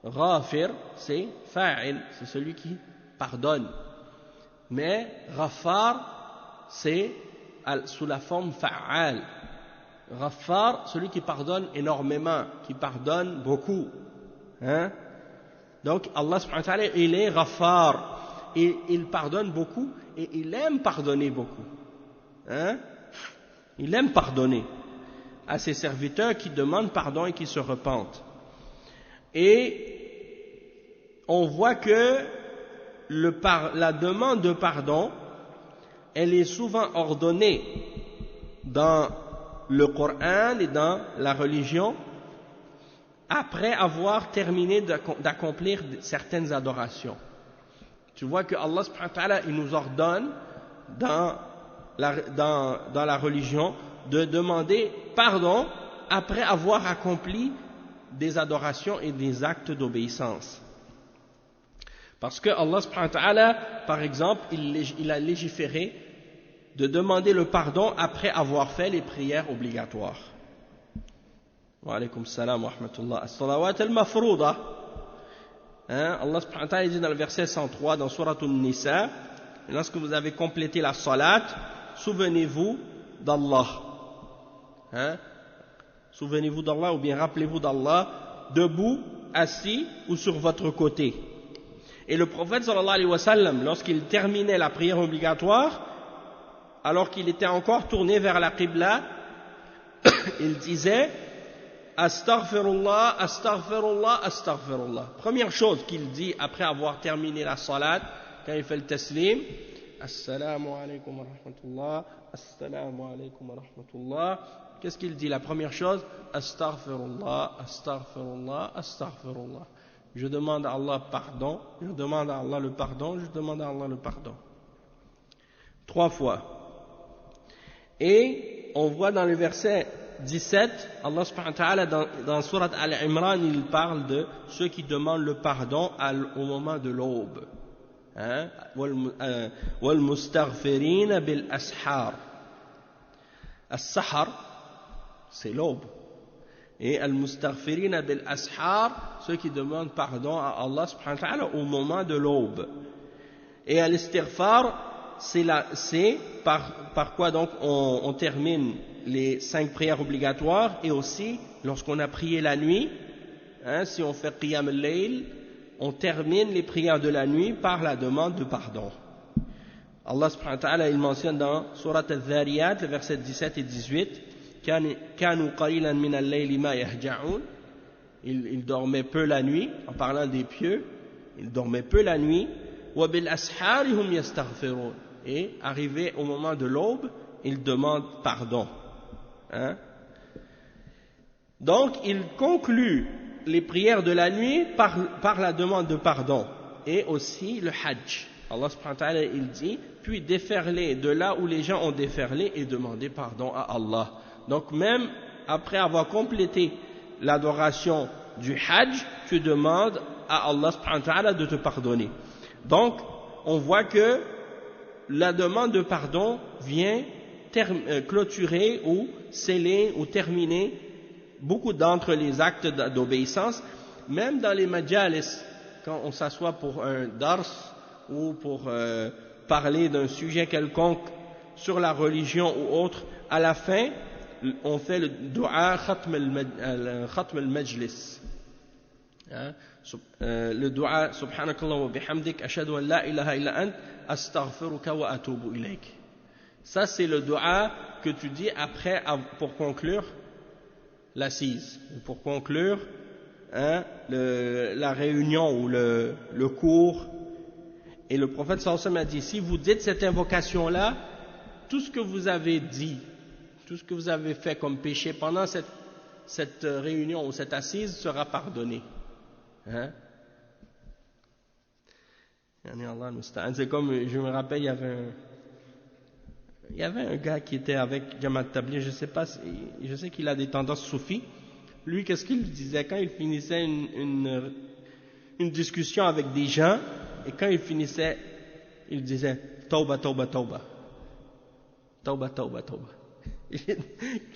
Ghafir, c'est fa'il, c'est celui qui pardonne. Mais Ghaffar, c'est sous la forme fa'al. Ghaffar, celui qui pardonne énormément, qui pardonne beaucoup. Hein? Donc Allah subhanahu wa ta'ala, il est Ghaffar, et il pardonne beaucoup et il aime pardonner beaucoup. Hein? Il aime pardonner à ses serviteurs qui demandent pardon et qui se repentent. Et on voit que la demande de pardon, elle est souvent ordonnée dans le Coran et dans la religion après avoir terminé d'accomplir certaines adorations. Tu vois que Allah subhanahu wa ta'ala, il nous ordonne dans la religion de demander pardon après avoir accompli des adorations et des actes d'obéissance. Parce que Allah subhanahu wa ta'ala, par exemple, il a légiféré de demander le pardon après avoir fait les prières obligatoires. Wa alaykum salam wa rahmatullah. As-salawat al-mafrouda. Allah subhanahu wa ta'ala dit dans le verset 103 dans Surat An-Nisa, lorsque vous avez complété la salat, souvenez-vous d'Allah. Souvenez-vous d'Allah ou bien rappelez-vous d'Allah debout, assis ou sur votre côté. Et le prophète sallallahu alayhi wa sallam, lorsqu'il terminait la prière obligatoire, alors qu'il était encore tourné vers la Qibla, il disait Astaghfirullah, Astaghfirullah, Astaghfirullah. Première chose qu'il dit après avoir terminé la salat, quand il fait le taslim, Assalamu alaykum wa rahmatullah, Assalamu alaykum wa rahmatullah. Qu'est-ce qu'il dit? La première chose, Astaghfirullah, Astaghfirullah, Astaghfirullah. Je demande à Allah pardon, je demande à Allah le pardon, je demande à Allah le pardon. 3 fois. Et on voit dans le verset 17, Allah subhanahu wa ta'ala dans Surat Al-Imran, il parle de ceux qui demandent le pardon au moment de l'aube. Wal mustaghfirina bil ashar. As-sahar, c'est l'aube. Et al-mustaghfirina bil ashar, ceux qui demandent pardon à Allah subhanahu wa ta'ala au moment de l'aube. Et al-istighfar, c'est par quoi donc on termine les 5 prières obligatoires, et aussi lorsqu'on a prié la nuit, si on fait qiyam al-layl, on termine les prières de la nuit par la demande de pardon. Allah subhanahu wa ta'ala, il mentionne dans Surat Al-Dhariyat, le verset 17 et 18, Kanu qalilan min al-layli ma yahja'un. Ils dormaient peu la nuit, en parlant des pieux, ils dormaient peu la nuit. Wa bil ashari hum yastaghfirun. Et arrivé au moment de l'aube, ils demandent pardon. Donc, il conclut les prières de la nuit par la demande de pardon, et aussi le hajj. Allah subhanahu wa ta'ala, il dit, puis déferler de là où les gens ont déferlé et demander pardon à Allah. Donc même après avoir complété l'adoration du hajj, tu demandes à Allah subhanahu wa ta'ala de te pardonner. Donc on voit que la demande de pardon vient clôturer ou sceller ou terminer beaucoup d'entre les actes d'obéissance, même dans les majalis, quand on s'assoit pour un dars ou pour parler d'un sujet quelconque sur la religion ou autre, à la fin, on fait le dua khatm al-majlis. Hein? Le dua subhanakallah wa bihamdik ashhadu an la ilaha illa ant astaghfiruka wa atubu ilayk. Ça c'est le dua que tu dis après pour conclure l'assise, pour conclure la réunion ou le cours. Et le prophète sallallahu alayhi wa sallam a dit, si vous dites cette invocation là, tout ce que vous avez dit, tout ce que vous avez fait comme péché pendant cette réunion ou cette assise sera pardonné. Hein? C'est comme, je me rappelle, il y avait un gars qui était avec Jamaat Tabligh, je sais qu'il a des tendances soufis. Lui, qu'est-ce qu'il disait quand il finissait une discussion avec des gens, et quand il finissait, il disait Tauba, Tauba, Tauba. Tauba, Tauba, Tauba.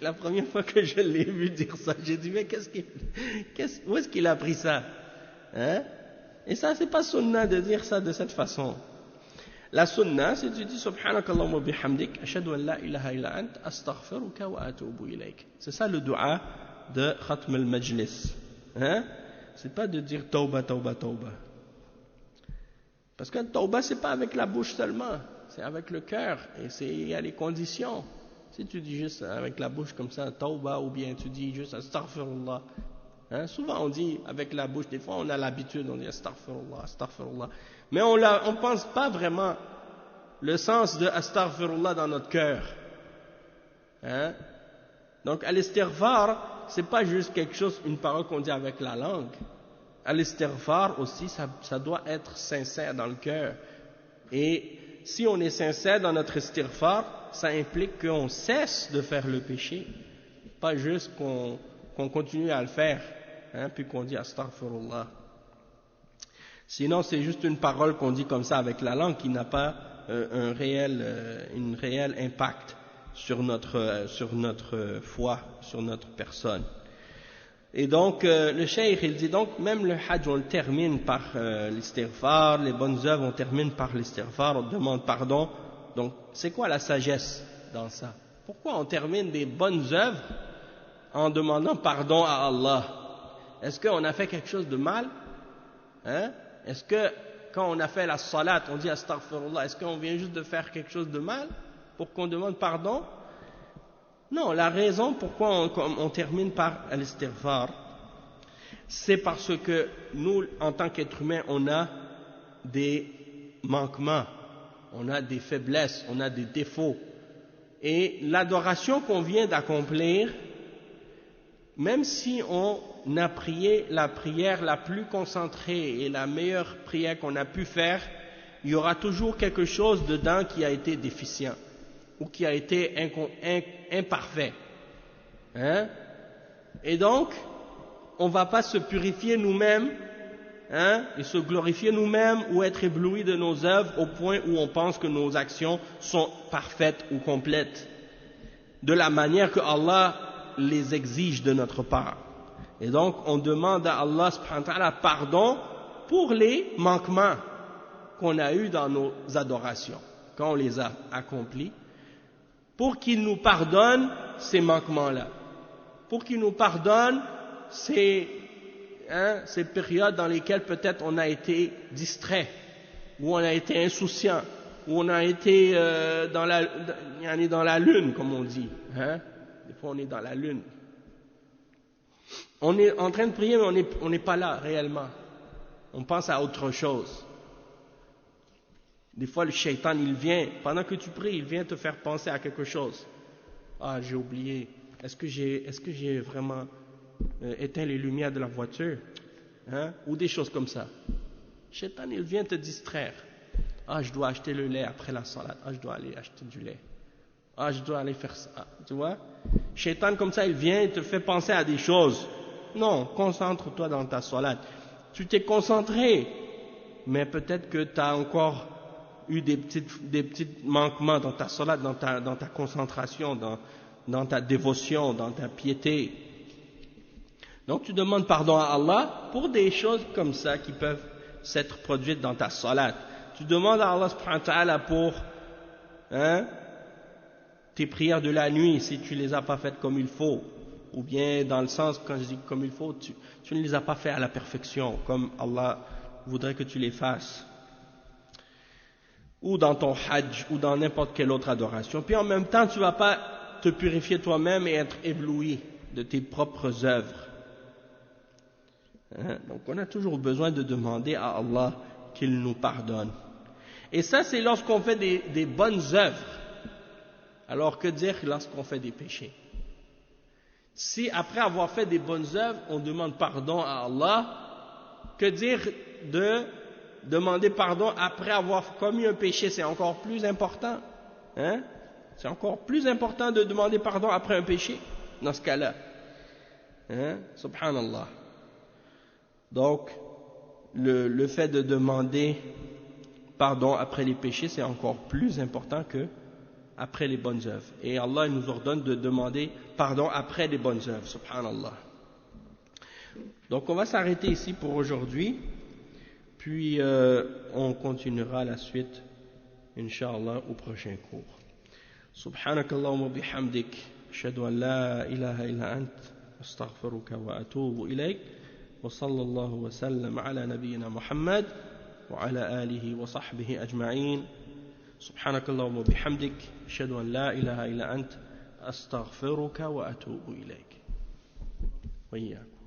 La première fois que je l'ai vu dire ça, j'ai dit, mais où est-ce qu'il a appris ça? Hein? Et ça, c'est pas sunnah de dire ça de cette façon. La sunnah, c'est tu dis subhanakallah wa bihamdik, ashhadu an la ilaha illa ant, astaghfiruka wa atubu ilayk. C'est ça le dua de Khatm al-Majlis. Hein? C'est pas de dire tauba, tauba, tauba. Parce que tauba, c'est pas avec la bouche seulement, c'est avec le cœur, et il y a les conditions. Si tu dis juste avec la bouche comme ça, tauba, ou bien tu dis juste astaghfirullah. Hein? Souvent on dit avec la bouche, des fois on a l'habitude, on dit astaghfirullah, astaghfirullah. Mais on ne pense pas vraiment le sens de astaghfirullah dans notre cœur. Hein? Donc al-istighfar, c'est pas juste quelque chose, une parole qu'on dit avec la langue. Al-istighfar aussi, ça doit être sincère dans le cœur. Et si on est sincère dans notre istighfar, ça implique qu'on cesse de faire le péché, pas juste qu'on continue à le faire, hein, puis qu'on dit astaghfirullah. Sinon, c'est juste une parole qu'on dit comme ça avec la langue qui n'a pas un réel impact sur notre foi, sur notre personne. Et donc, le cheikh, il dit donc, même le hajj, on le termine par l'istighfar, les bonnes œuvres, on termine par l'istighfar, on demande pardon. Donc, c'est quoi la sagesse dans ça? Pourquoi on termine des bonnes œuvres en demandant pardon à Allah? Est-ce qu'on a fait quelque chose de mal? Hein? Est-ce que quand on a fait la salat, on dit astaghfirullah, est-ce qu'on vient juste de faire quelque chose de mal pour qu'on demande pardon? Non, la raison pourquoi on termine par l'istighfar, c'est parce que nous, en tant qu'êtres humains, on a des manquements, on a des faiblesses, on a des défauts. Et l'adoration qu'on vient d'accomplir, même si on a prié la prière la plus concentrée et la meilleure prière qu'on a pu faire, il y aura toujours quelque chose dedans qui a été déficient ou qui a été imparfait. Hein? Et donc, on ne va pas se purifier nous-mêmes, hein, et se glorifier nous-mêmes ou être ébloui de nos œuvres au point où on pense que nos actions sont parfaites ou complètes, de la manière que Allah les exige de notre part. Et donc, on demande à Allah subhanahu wa ta'ala pardon pour les manquements qu'on a eus dans nos adorations, quand on les a accomplis, pour qu'il nous pardonne ces manquements-là, pour qu'il nous pardonne ces périodes dans lesquelles peut-être on a été distrait, où on a été insouciant, où on a été dans la lune, comme on dit. Hein? Des fois on est dans la lune. On est en train de prier, mais on n'est pas là réellement. On pense à autre chose. Des fois, le shaitan, il vient, pendant que tu pries, il vient te faire penser à quelque chose. Ah, j'ai oublié. Est-ce que j'ai vraiment éteint les lumières de la voiture? Hein? Ou des choses comme ça. Le shaitan, il vient te distraire. Ah, je dois acheter le lait après la salade. Ah, je dois aller acheter du lait. Ah, je dois aller faire ça. Tu vois? Le shaitan, comme ça, il vient et te fait penser à des choses. Non, concentre-toi dans ta salade. Tu t'es concentré, mais peut-être que tu as encore eu des petits manquements dans ta salade, dans ta concentration, dans ta dévotion, dans ta piété. Donc tu demandes pardon à Allah pour des choses comme ça qui peuvent s'être produites dans ta salade. Tu demandes à Allah subhanahu wa ta'ala pour tes prières de la nuit si tu les as pas faites comme il faut. ou bien dans le sens, quand je dis comme il faut, tu ne les as pas fait à la perfection, comme Allah voudrait que tu les fasses, ou dans ton hajj, ou dans n'importe quelle autre adoration. Puis en même temps, tu ne vas pas te purifier toi-même et être ébloui de tes propres œuvres. Donc on a toujours besoin de demander à Allah qu'il nous pardonne. Et ça, c'est lorsqu'on fait des bonnes œuvres. Alors que dire lorsqu'on fait des péchés? Si après avoir fait des bonnes œuvres, on demande pardon à Allah, que dire de demander pardon après avoir commis un péché? C'est encore plus important. C'est encore plus important de demander pardon après un péché, dans ce cas-là. Subhanallah. Donc, le fait de demander pardon après les péchés, c'est encore plus important que après les bonnes œuvres. Et Allah nous ordonne de demander pardon après les bonnes œuvres, subhanallah. Donc on va s'arrêter ici pour aujourd'hui, puis on continuera la suite, Inch'Allah, au prochain cours. Subhanakallahumma bihamdik, ashhadu an la ilaha illa ant, astaghfiruka wa atubu ilayk, wa sallallahu wa sallam ala nabiyyina Muhammad, wa ala alihi wa sahbihi ajma'in. سبحانك اللهم وبحمدك أشهد أن لا إله إلا أنت أستغفرك وأتوب إليك وإياكم.